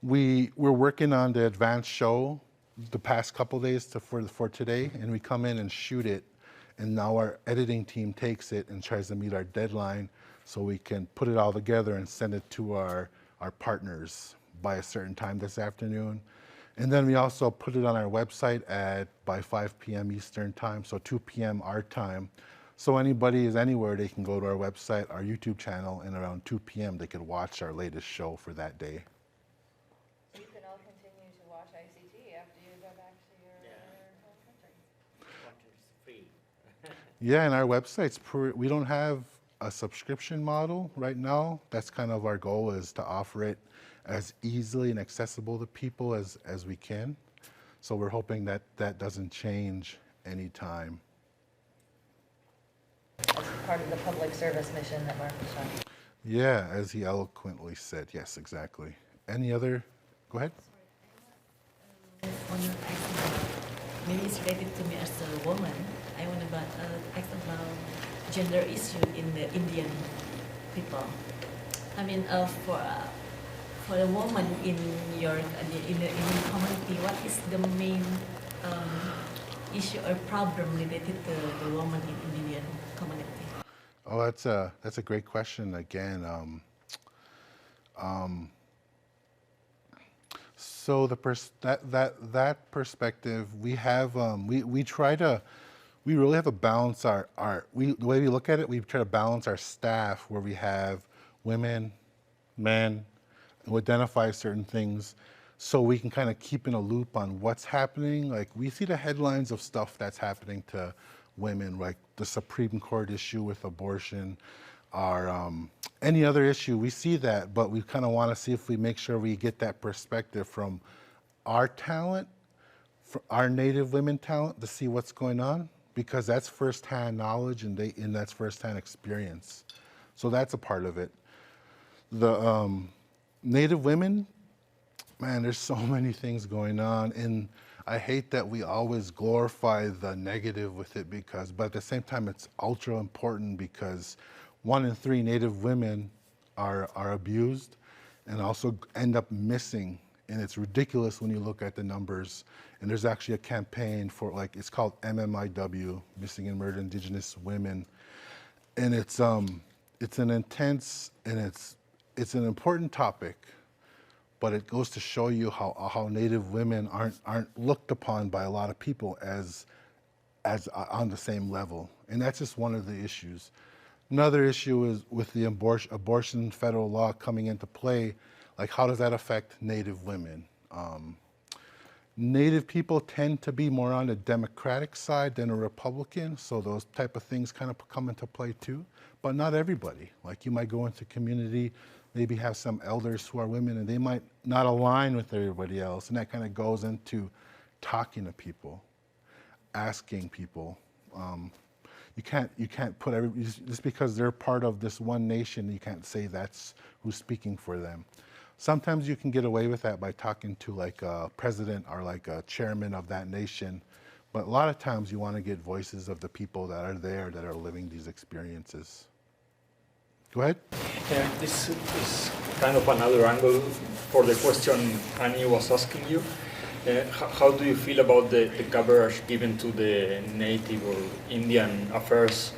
S1: We're working on the advanced show the past couple days for today, and we come in and shoot it. And now our editing team takes it and tries to meet our deadline so we can put it all together and send it to our partners by a certain time this afternoon. And then we also put it on our website by 5 p.m. Eastern time, so 2 p.m. our time. So anybody is anywhere, they can go to our website, our YouTube channel, and around 2 p.m. they could watch our latest show for that day.
S2: So you can all continue to watch ICT after you go back to your home country.
S4: It's free.
S1: Yeah, and our website's we don't have a subscription model right now. That's kind of our goal, is to offer it as easily and accessible to people as we can. So we're hoping that that doesn't change anytime.
S2: That's part of the public service mission that Mark was talking about.
S1: Yeah, as he eloquently said. Yes, exactly. Any other? Go ahead.
S5: Maybe it's related to me as a woman. I want to ask about gender issue in the Indian people. I mean, for a woman in your in the community, what is the main issue or problem related to the woman in Indian community?
S1: Oh, that's a great question again. So that perspective, we have we really have to balance the way we look at it. We try to balance our staff where we have women, men, who identify certain things, so we can kind of keep in a loop on what's happening. Like, we see the headlines of stuff that's happening to women, like the Supreme Court issue with abortion, or any other issue. We see that, but we kind of want to see if we make sure we get that perspective from our talent, for our Native women talent, to see what's going on, because that's firsthand knowledge and that's firsthand experience. So that's a part of it. The Native women, man, there's so many things going on, and I hate that we always glorify the negative with it, but at the same time, it's ultra important, because 1 in 3 Native women are abused and also end up missing. And it's ridiculous when you look at the numbers. And there's actually a campaign for, it's called MMIW, Missing and Murdered Indigenous Women. And it's an intense, and it's an important topic, but it goes to show you how Native women aren't looked upon by a lot of people as on the same level. And that's just one of the issues. Another issue is with the abortion federal law coming into play, how does that affect Native women? Native people tend to be more on the Democratic side than a Republican, so those type of things kind of come into play too. But not everybody. Like you might go into community, maybe have some elders who are women, and they might not align with everybody else, and that kind of goes into talking to people, asking people. You can't put just because they're part of this one nation, you can't say that's who's speaking for them. Sometimes you can get away with that by talking to like a president or like a chairman of that nation, but a lot of times you want to get voices of the people that are there that are living these experiences. Go ahead.
S8: This is kind of another angle for the question Annie was asking you. How do you feel about the coverage given to the native or Indian affairs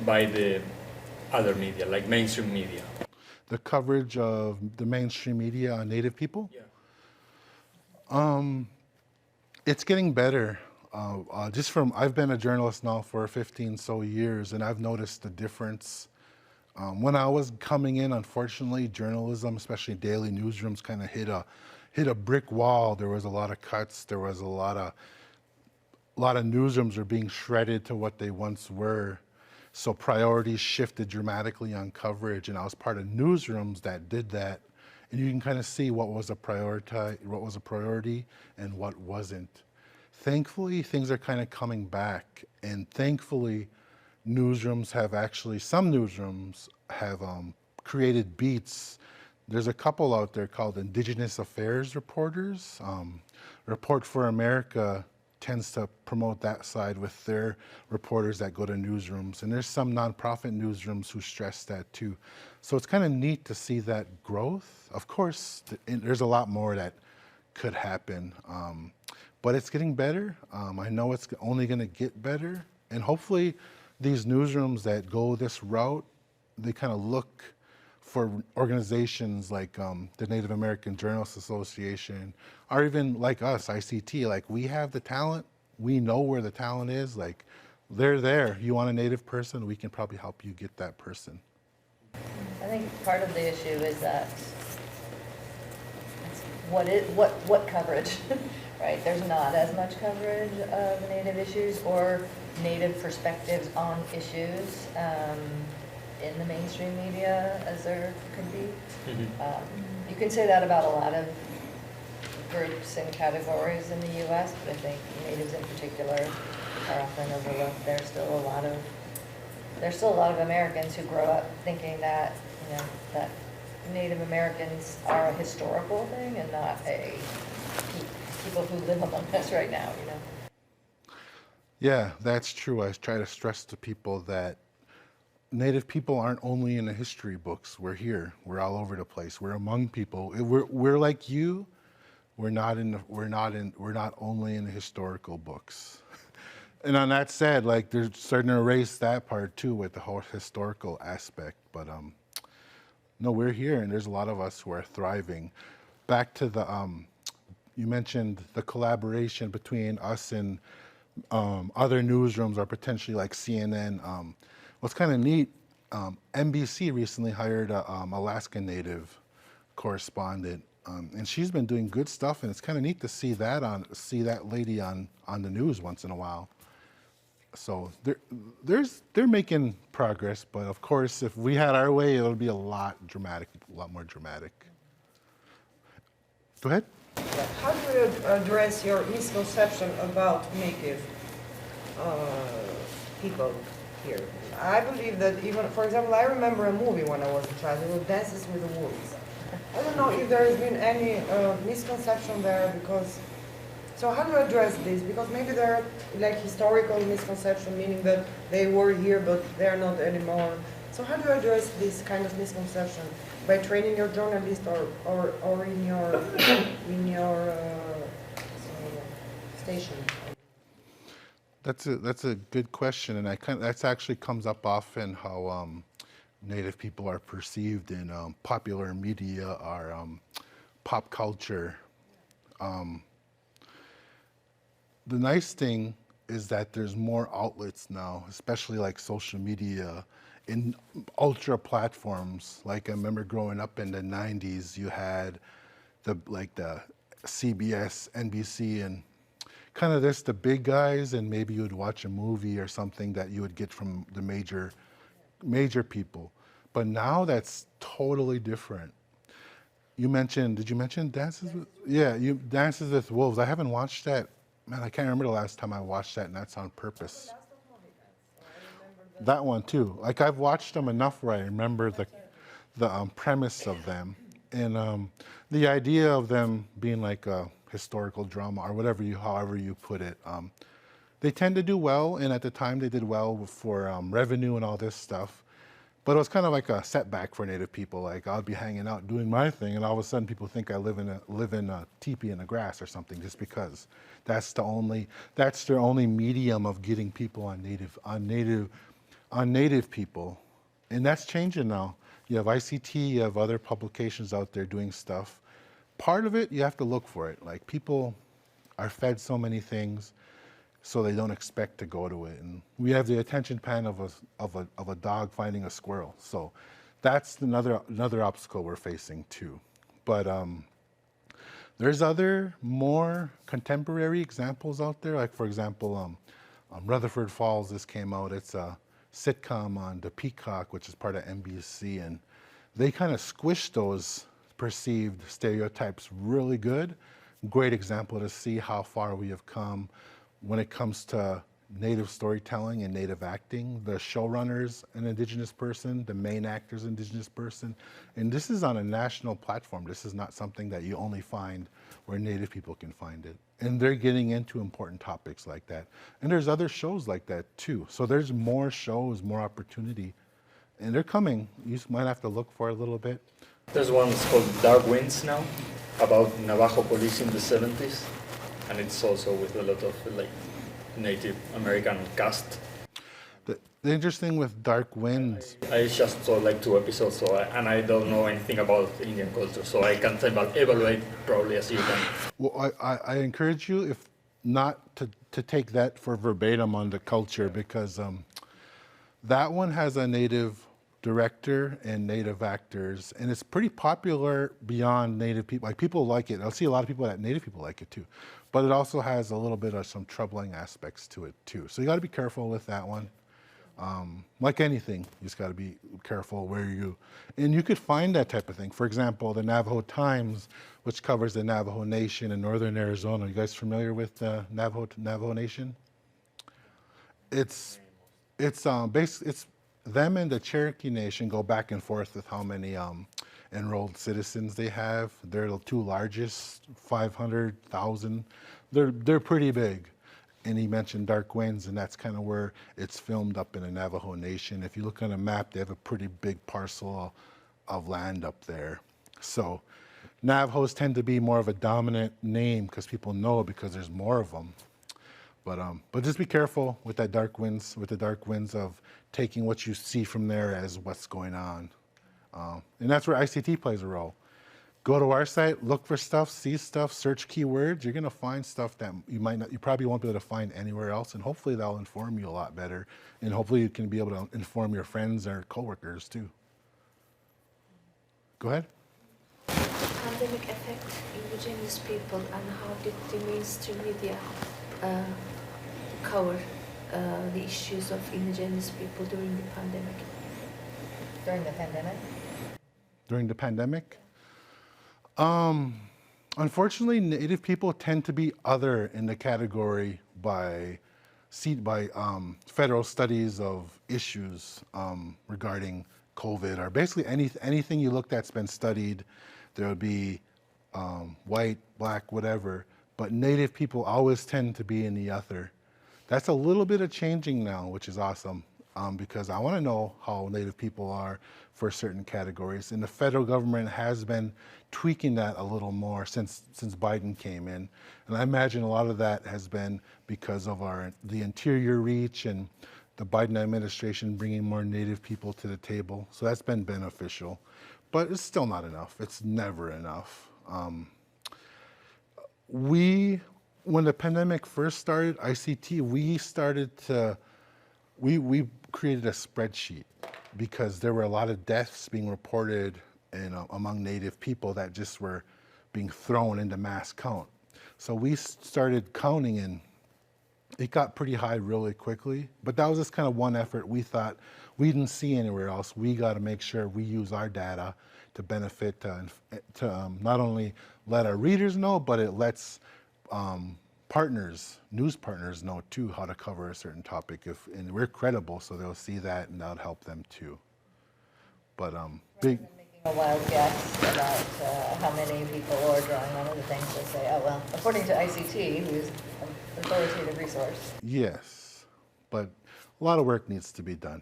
S8: by the other media, like mainstream media?
S1: The coverage of the mainstream media on Native people?
S8: Yeah.
S1: It's getting better. I've been a journalist now for 15 so years, and I've noticed the difference. When I was coming in, unfortunately, journalism, especially daily newsrooms, kind of hit a brick wall. There was a lot of cuts. There was a lot of newsrooms are being shredded to what they once were. So priorities shifted dramatically on coverage, and I was part of newsrooms that did that. And you can kind of see what was a priority, and what wasn't. Thankfully, things are kind of coming back, and thankfully, some newsrooms have created beats. There's a couple out there called Indigenous Affairs reporters. Report for America tends to promote that side with their reporters that go to newsrooms. And there's some nonprofit newsrooms who stress that too. So it's kind of neat to see that growth. Of course, there's a lot more that could happen, but it's getting better. I know it's only going to get better. And hopefully these newsrooms that go this route, they kind of look for organizations like the Native American Journalists Association, or even like us, ICT. Like, we have the talent, we know where the talent is, like they're there. You want a Native person, we can probably help you get that person.
S2: I think part of the issue is that what coverage, right? There's not as much coverage of Native issues or Native perspectives on issues in the mainstream media as there could be. You can say that about a lot of groups and categories in the U.S., but I think Natives in particular are often overlooked. There's still a lot of Americans who grow up thinking that, that Native Americans are a historical thing and not a people who live among us right now,
S1: Yeah, that's true. I try to stress to people that Native people aren't only in the history books. We're here. We're all over the place. We're among people. We're like you. We're not only in the historical books. And on that said, like, they're starting to erase that part too with the whole historical aspect. But no, we're here, and there's a lot of us who are thriving. Back to the you mentioned the collaboration between us and other newsrooms, or potentially like CNN. What's kind of neat, NBC recently hired a Alaska Native correspondent, and she's been doing good stuff, and it's kind of neat to see that lady on the news once in a while. So they're making progress, but of course, if we had our way, it'll be a lot more dramatic. Go ahead.
S6: How do you address your misconception about native people here? I believe that even, for example, I remember a movie when I was a child, it was Dances with the Wolves. I don't know if there has been any misconception there, because, so how do you address this? Because maybe there are like historical misconception, meaning that they were here but they're not anymore. So how do you address this kind of misconception? By training your journalist or in your station?
S1: That's a good question, and that's actually comes up often, how Native people are perceived in popular media or pop culture. The nice thing is that there's more outlets now, especially like social media, in ultra platforms. Like, I remember growing up in the 90s, you had the CBS, NBC, and kind of this the big guys, and maybe you would watch a movie or something that you would get from the major people. But now that's totally different. Did you mention Dances with, yeah, Dances with Wolves. I haven't watched that. Man, I can't remember the last time I watched that, and that's on purpose. That one too. Like I've watched them enough where I remember the premise of them, and the idea of them being like a historical drama or however you put it. They tend to do well, and at the time they did well for revenue and all this stuff. But it was kind of like a setback for Native people. Like I'll be hanging out doing my thing, and all of a sudden people think I live in a teepee in the grass or something, just because that's their only medium of getting people on Native people, and that's changing now. You have ICT, you have other publications out there doing stuff. Part of it, you have to look for it. Like people are fed so many things, so they don't expect to go to it. And we have the attention span of a dog finding a squirrel. So that's another obstacle we're facing too. But there's other more contemporary examples out there. Like for example, Rutherford Falls just came out. It's a sitcom on the Peacock, which is part of NBC, and they kind of squished those perceived stereotypes really good. Great example to see how far we have come when it comes to Native storytelling and Native acting. The showrunner's an Indigenous person, the main actor's an Indigenous person, and this is on a national platform. This is not something that you only find where Native people can find it. And they're getting into important topics like that. And there's other shows like that too. So there's more shows, more opportunity, and they're coming. You might have to look for it a little bit.
S8: There's one that's called Dark Winds now, about Navajo police in the 70s, and it's also with a lot of like Native American cast.
S1: The interesting with Dark Winds.
S8: I just saw like 2 episodes, and I don't know anything about Indian culture, so I can't evaluate probably as you can.
S1: Well, I encourage you, if not to take that for verbatim on the culture, because that one has a Native director and Native actors, and it's pretty popular beyond Native people. Like people like it. I'll see a lot of people that Native people like it too, but it also has a little bit of some troubling aspects to it too. So you got to be careful with that one. Like anything, you just got to be careful and you could find that type of thing. For example, the Navajo Times, which covers the Navajo Nation in northern Arizona. You guys familiar with the Navajo Nation? It's them and the Cherokee Nation go back and forth with how many enrolled citizens they have. They're the 2 largest, 500,000. They're pretty big. And he mentioned Dark Winds, and that's kind of where it's filmed up in the Navajo Nation. If you look on a map, they have a pretty big parcel of land up there. So Navajos tend to be more of a dominant name because people know it because there's more of them. But just be careful with the Dark Winds of taking what you see from there as what's going on. And that's where ICT plays a role. Go to our site, look for stuff, see stuff, search keywords. You're gonna find stuff that you probably won't be able to find anywhere else, and hopefully that'll inform you a lot better. And hopefully you can be able to inform your friends or coworkers too. Go ahead.
S9: Pandemic affect indigenous people, and how did the mainstream media cover the issues of indigenous people during the pandemic?
S2: During the pandemic?
S1: During the pandemic? Unfortunately, Native people tend to be other in the category by federal studies of issues regarding COVID, or basically anything you looked at's been studied. There would be white, black, whatever, but Native people always tend to be in the other. That's a little bit of changing now, which is awesome, because I want to know how Native people are for certain categories, and the federal government has been tweaking that a little more since Biden came in, and I imagine a lot of that has been because of the interior reach and the Biden administration bringing more Native people to the table. So that's been beneficial, but it's still not enough. It's never enough. When the pandemic first started, ICT, we created a spreadsheet because there were a lot of deaths being reported among Native people that just were being thrown into mass count. So we started counting, and it got pretty high really quickly. But that was just kind of one effort we thought we didn't see anywhere else. We got to make sure we use our data to benefit, to not only let our readers know, but it lets partners, news partners know too how to cover a certain topic. And we're credible, so they'll see that and that'll help them too. But big.
S2: Making a wild guess about how many people are drawing one of the things they say, oh, well, according to ICT, who's an authoritative resource.
S1: Yes, but a lot of work needs to be done.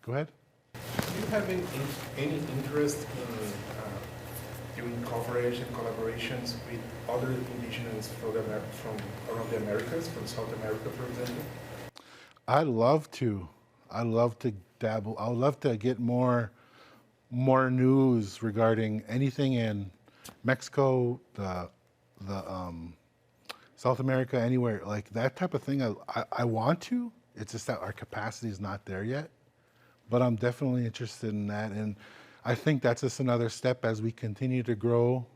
S1: Go ahead.
S7: Do you have any interest in doing coverage and collaborations with other indigenous from around the Americas, from South America, for example?
S1: I'd love to. I'd love to dabble. I would love to get more news regarding anything in Mexico, the South America, anywhere like that type of thing. I want to. It's just that our capacity is not there yet. But I'm definitely interested in that, and I think that's just another step as we continue to grow.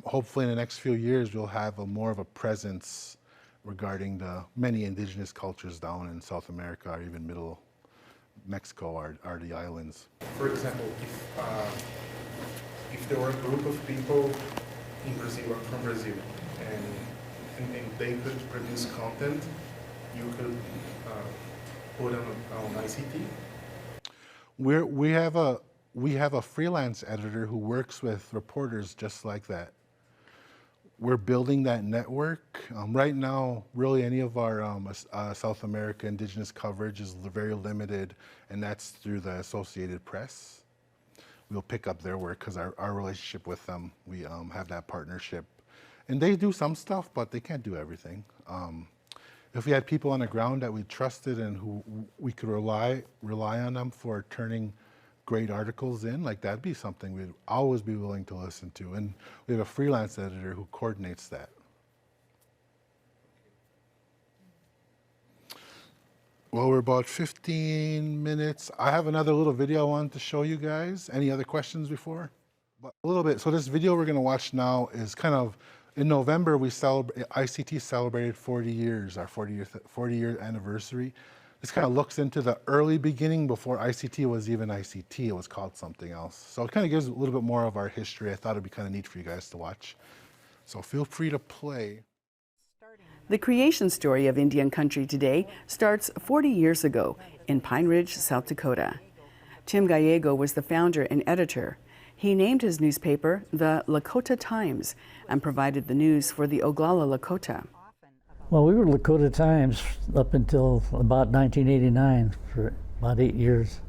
S1: Hopefully, in the next few years, we'll have more of a presence regarding the many indigenous cultures down in South America or even Middle Mexico are the islands.
S7: For example, if there were a group of people in Brazil or from Brazil, and they could produce content, you could put on ICT.
S1: We have a freelance editor who works with reporters just like that. We're building that network. Right now, really any of our South America indigenous coverage is very limited, and that's through the Associated Press. We'll pick up their work because our relationship with them, we have that partnership. And they do some stuff, but they can't do everything. If we had people on the ground that we trusted and who we could rely on them for turning great articles in, like that'd be something we'd always be willing to listen to. And we have a freelance editor who coordinates that. Well, we're about 15 minutes. I have another little video I wanted to show you guys. Any other questions before? But a little bit. So this video we're gonna watch now is kind of, in November, ICT celebrated 40 years, our 40-year anniversary. This kind of looks into the early beginning before ICT was even ICT. It was called something else. So it kind of gives a little bit more of our history. I thought it'd be kind of neat for you guys to watch. So feel free to play.
S10: The creation story of Indian country today starts 40 years ago in Pine Ridge, South Dakota. Tim Gallego was the founder and editor. He named his newspaper the Lakota Times and provided the news for the Oglala Lakota.
S11: Well, we were Lakota Times up until about 1989 for about 8 years.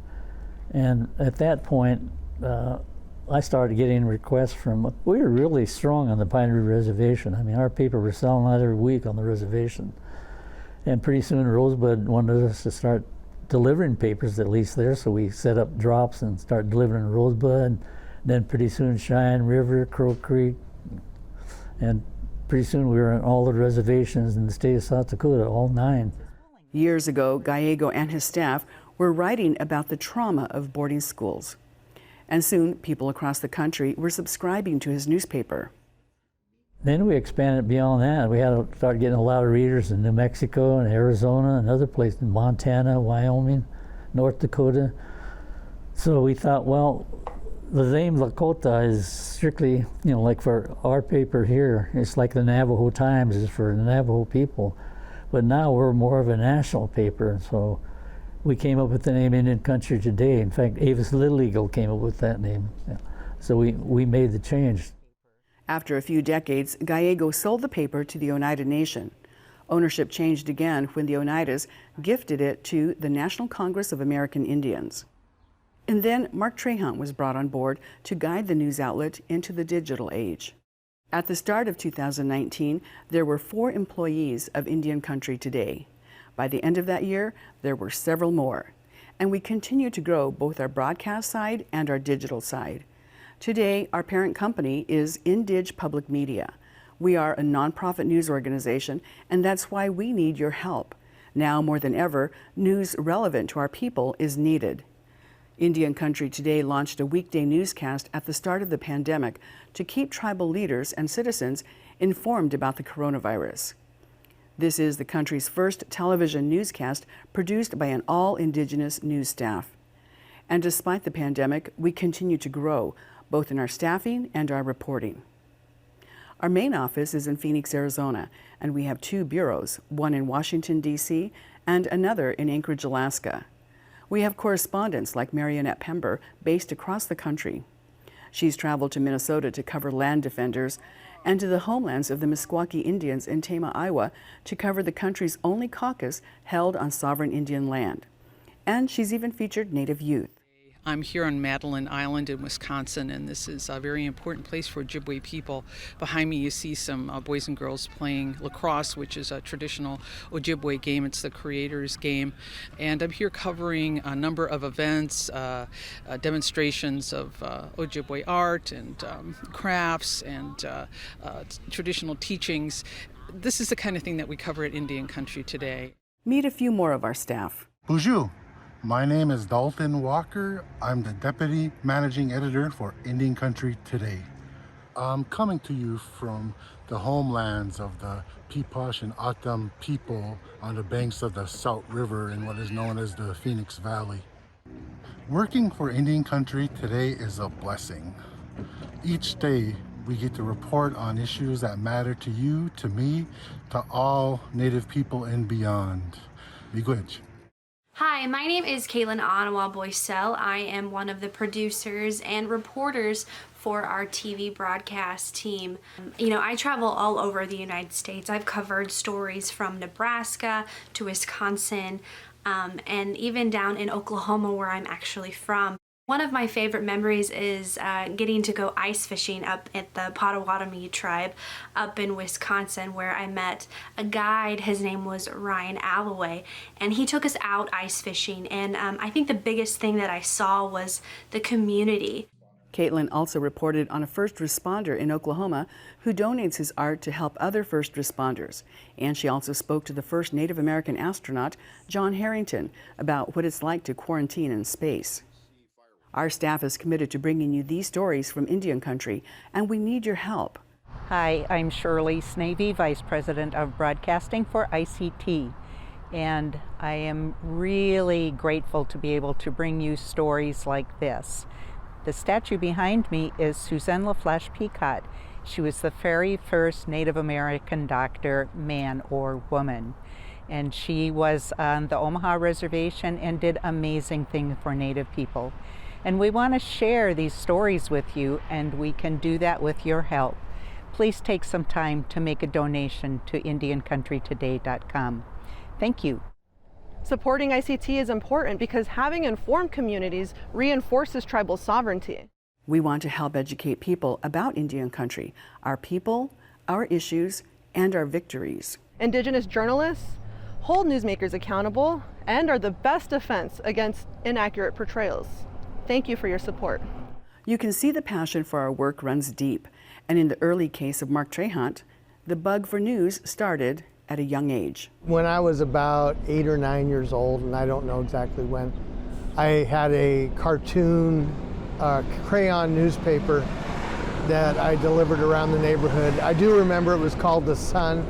S11: And at that point, I started getting requests from, we were really strong on the Pine Ridge Reservation. I mean, our paper was selling out every week on the reservation. And pretty soon Rosebud wanted us to start delivering papers at least there, so we set up drops and started delivering Rosebud. Then pretty soon Cheyenne River, Crow Creek, and pretty soon we were on all the reservations in the state of South Dakota, all 9.
S10: Years ago, Gallego and his staff were writing about the trauma of boarding schools. And soon, people across the country were subscribing to his newspaper.
S11: Then we expanded beyond that. We had to start getting a lot of readers in New Mexico and Arizona and other places, in Montana, Wyoming, North Dakota. So we thought, well, the name Lakota is strictly, like for our paper here, it's like the Navajo Times is for the Navajo people. But now we're more of a national paper, so we came up with the name Indian Country Today. In fact, Avis Little Eagle came up with that name. Yeah. So we made the change.
S10: After a few decades, Gallego sold the paper to the Oneida Nation. Ownership changed again when the Oneidas gifted it to the National Congress of American Indians. And then Mark Trahan was brought on board to guide the news outlet into the digital age. At the start of 2019, there were 4 employees of Indian Country Today. By the end of that year, there were several more. And we continue to grow both our broadcast side and our digital side. Today, our parent company is Indig Public Media. We are a nonprofit news organization, and that's why we need your help. Now more than ever, news relevant to our people is needed. Indian Country Today launched a weekday newscast at the start of the pandemic to keep tribal leaders and citizens informed about the coronavirus. This is the country's first television newscast produced by an all-Indigenous news staff. And despite the pandemic, we continue to grow, both in our staffing and our reporting. Our main office is in Phoenix, Arizona, and we have 2 bureaus, one in Washington, D.C., and another in Anchorage, Alaska. We have correspondents like Marionette Pember based across the country. She's traveled to Minnesota to cover land defenders and to the homelands of the Meskwaki Indians in Tama, Iowa, to cover the country's only caucus held on sovereign Indian land. And she's even featured Native youth.
S12: I'm here on Madeline Island in Wisconsin, and this is a very important place for Ojibwe people. Behind me you see some boys and girls playing lacrosse, which is a traditional Ojibwe game. It's the creator's game. And I'm here covering a number of events, demonstrations of Ojibwe art and crafts and traditional teachings. This is the kind of thing that we cover at Indian Country Today.
S10: Meet a few more of our staff.
S1: Bonjour. My name is Dalton Walker. I'm the Deputy Managing Editor for Indian Country Today. I'm coming to you from the homelands of the Peepash and Atam people on the banks of the Salt River in what is known as the Phoenix Valley. Working for Indian Country Today is a blessing. Each day we get to report on issues that matter to you, to me, to all Native people and beyond. Miigwech.
S13: Hi, my name is Caitlin Onawa Boycell. I am one of the producers and reporters for our TV broadcast team. I travel all over the United States. I've covered stories from Nebraska to Wisconsin, and even down in Oklahoma, where I'm actually from. One of my favorite memories is getting to go ice fishing up at the Potawatomi tribe up in Wisconsin, where I met a guide. His name was Ryan Alloway, and he took us out ice fishing. And I think the biggest thing that I saw was the community.
S10: Caitlin also reported on a first responder in Oklahoma who donates his art to help other first responders. And she also spoke to the first Native American astronaut, John Harrington, about what it's like to quarantine in space. Our staff is committed to bringing you these stories from Indian Country, and we need your help.
S14: Hi, I'm Shirley Snavy, Vice President of Broadcasting for ICT, and I am really grateful to be able to bring you stories like this. The statue behind me is Suzanne LaFlash Peacock. She was the very first Native American doctor, man or woman. And she was on the Omaha Reservation and did amazing things for Native people. And we want to share these stories with you, and we can do that with your help. Please take some time to make a donation to IndianCountryToday.com. Thank you.
S15: Supporting ICT is important because having informed communities reinforces tribal sovereignty.
S10: We want to help educate people about Indian Country, our people, our issues, and our victories.
S15: Indigenous journalists hold newsmakers accountable and are the best defense against inaccurate portrayals. Thank you for your support.
S10: You can see the passion for our work runs deep, and in the early case of Mark Trahant, the bug for news started at a young age.
S3: When I was about 8 or 9 years old, and I don't know exactly when, I had a cartoon crayon newspaper that I delivered around the neighborhood. I do remember it was called The Sun,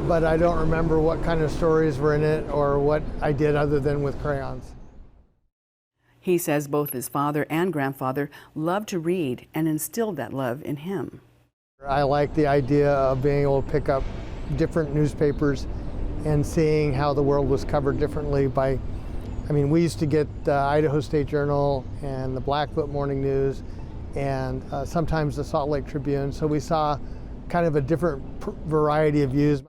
S3: but I don't remember what kind of stories were in it or what I did other than with crayons.
S10: He says both his father and grandfather loved to read and instilled that love in him.
S3: I like the idea of being able to pick up different newspapers and seeing how the world was covered differently we used to get the Idaho State Journal and the Blackfoot Morning News and sometimes the Salt Lake Tribune, so we saw kind of a different variety of views.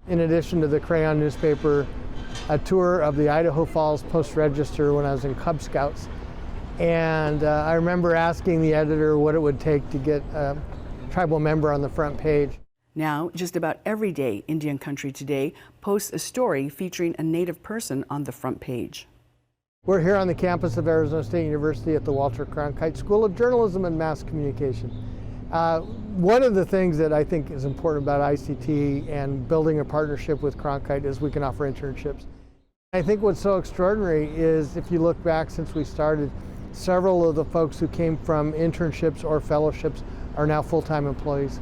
S3: In addition to the crayon newspaper, a tour of the Idaho Falls Post-Register when I was in Cub Scouts. And I remember asking the editor what it would take to get a tribal member on the front page.
S10: Now, just about every day, Indian Country Today posts a story featuring a Native person on the front page.
S3: We're here on the campus of Arizona State University at the Walter Cronkite School of Journalism and Mass Communication. One of the things that I think is important about ICT and building a partnership with Cronkite is we can offer internships. I think what's so extraordinary is if you look back since we started, several of the folks who came from internships or fellowships are now full-time employees.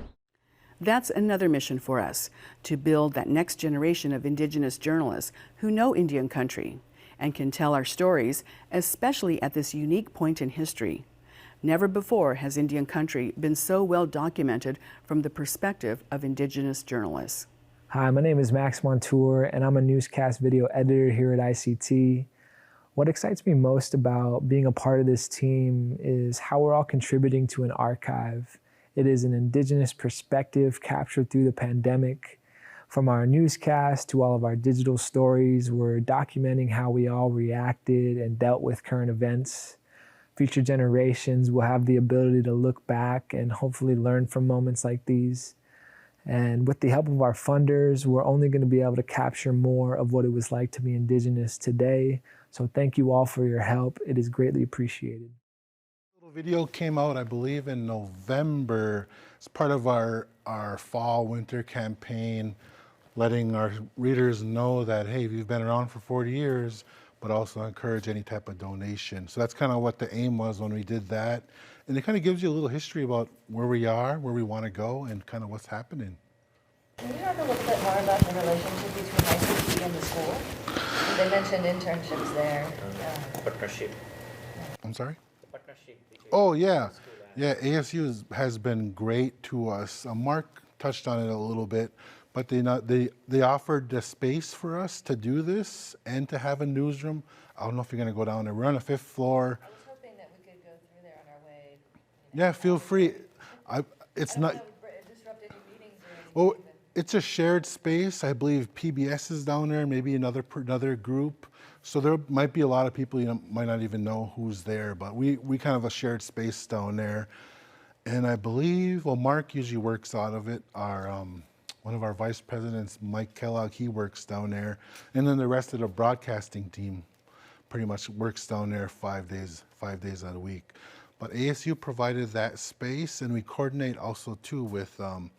S10: That's another mission for us, to build that next generation of Indigenous journalists who know Indian country and can tell our stories, especially at this unique point in history. Never before has Indian country been so well documented from the perspective of Indigenous journalists.
S16: Hi, my name is Max Montour, and I'm a newscast video editor here at ICT. What excites me most about being a part of this team is how we're all contributing to an archive. It is an Indigenous perspective captured through the pandemic. From our newscast to all of our digital stories, we're documenting how we all reacted and dealt with current events. Future generations will have the ability to look back and hopefully learn from moments like these. And with the help of our funders, we're only going to be able to capture more of what it was like to be Indigenous today. So thank you all for your help. It is greatly appreciated.
S1: Video came out, I believe, in November. It's part of our fall-winter campaign, letting our readers know that, hey, we've been around for 40 years, but also encourage any type of donation. So that's kind of what the aim was when we did that. And it kind of gives you a little history about where we are, where we want to go, and kind of what's happening.
S2: Can you talk a little bit more about the relationship between ICT and the school? They mentioned internships there.
S4: Partnership.
S1: I'm sorry?
S4: Partnership.
S1: Oh, yeah. Yeah, ASU has been great to us. Mark touched on it a little bit, but they offered the space for us to do this and to have a newsroom. I don't know if you're going to go down there. We're on the 5th floor.
S2: I was hoping that we could go through there on our way.
S1: Yeah, feel free. It's not.
S2: Disrupted your meetings or anything.
S1: Well, it's a shared space. I believe PBS is down there, maybe another group. So there might be a lot of people you might not even know who's there, but we kind of a shared space down there. And I believe, well, Mark usually works out of it. One of our vice presidents, Mike Kellogg, he works down there. And then the rest of the broadcasting team pretty much works down there 5 days out of the week. But ASU provided that space, and we coordinate also too with the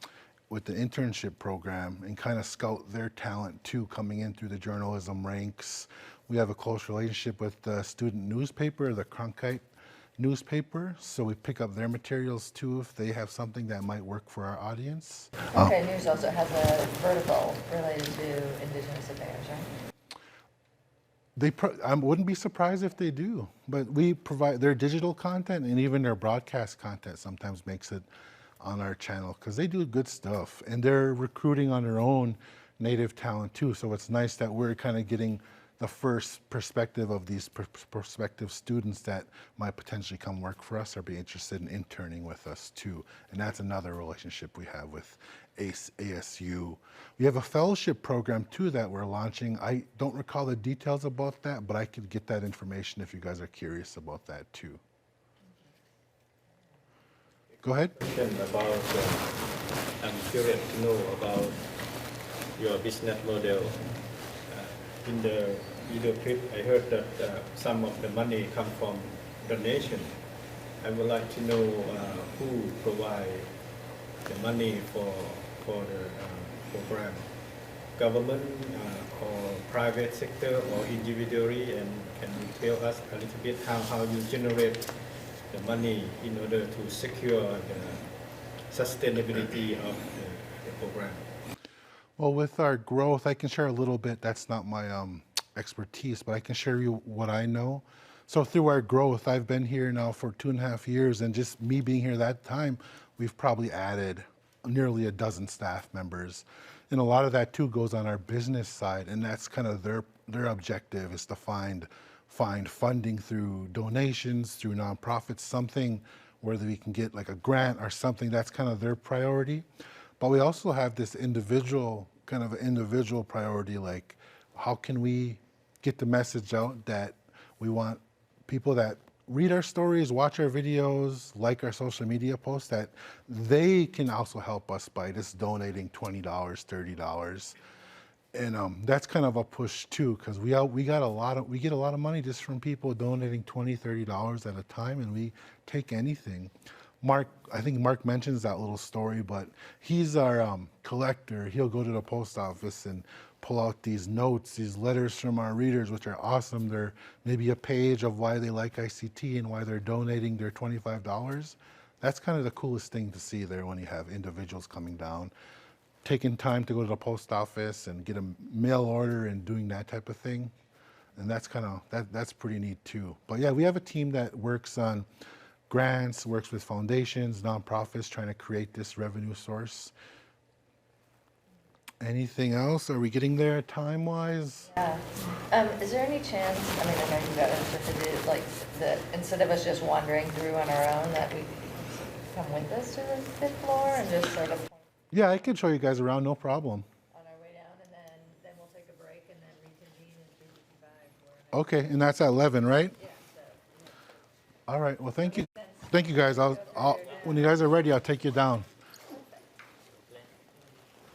S1: internship program and kind of scout their talent too, coming in through the journalism ranks. We have a close relationship with the student newspaper, the Cronkite newspaper, so we pick up their materials too if they have something that might work for our audience.
S2: Okay, News also has a vertical related to Indigenous affairs, right?
S1: I wouldn't be surprised if they do, but we provide their digital content and even their broadcast content sometimes makes it on our channel because they do good stuff and they're recruiting on their own native talent too. So it's nice that we're kind of getting the first perspective of these prospective students that might potentially come work for us or be interested in interning with us too. And that's another relationship we have with ASU. We have a fellowship program too that we're launching. I don't recall the details about that, but I could get that information if you guys are curious about that too. Go ahead.
S17: About, I'm curious to know about your business model. In the video clip, I heard that some of the money come from donation. I would like to know who provide the money for the program. Government or private sector or individually, and can you tell us a little bit how you generate the money in order to secure the sustainability of the program?
S1: Well, with our growth, I can share a little bit. That's not my expertise, but I can share you what I know. So through our growth, I've been here now for 2.5 years, and just me being here that time, we've probably added nearly a dozen staff members. And a lot of that too goes on our business side, and that's kind of their objective is to find funding through donations, through nonprofits, something whether we can get like a grant or something. That's kind of their priority. But we also have this individual priority, like how can we get the message out that we want people that read our stories, watch our videos, like our social media posts, that they can also help us by just donating $20, $30. And that's kind of a push too, because we get a lot of money just from people donating $20, $30 at a time, and we take anything. I think Mark mentions that little story, but he's our collector. He'll go to the post office and pull out these notes, these letters from our readers, which are awesome. They're maybe a page of why they like ICT and why they're donating their $25. That's kind of the coolest thing to see there when you have individuals coming down, taking time to go to the post office and get a mail order and doing that type of thing. And that's kind of, that's pretty neat too. But yeah, we have a team that works on grants, works with foundations, nonprofits, trying to create this revenue source. Anything else? Are we getting there time-wise?
S2: Yeah. Is there any chance, I mean, I know you've got stuff to do, like, that instead of us just wandering through on our own, that we come with us to the fifth floor and just sort of
S1: Yeah, I can show you guys around, no problem.
S2: on our way down, and then we'll take a break and then reconvene in 355?
S1: Okay, and that's at 11, right? Yeah. All right, well, thank you. Thank you, guys. When you guys are ready, I'll take you down.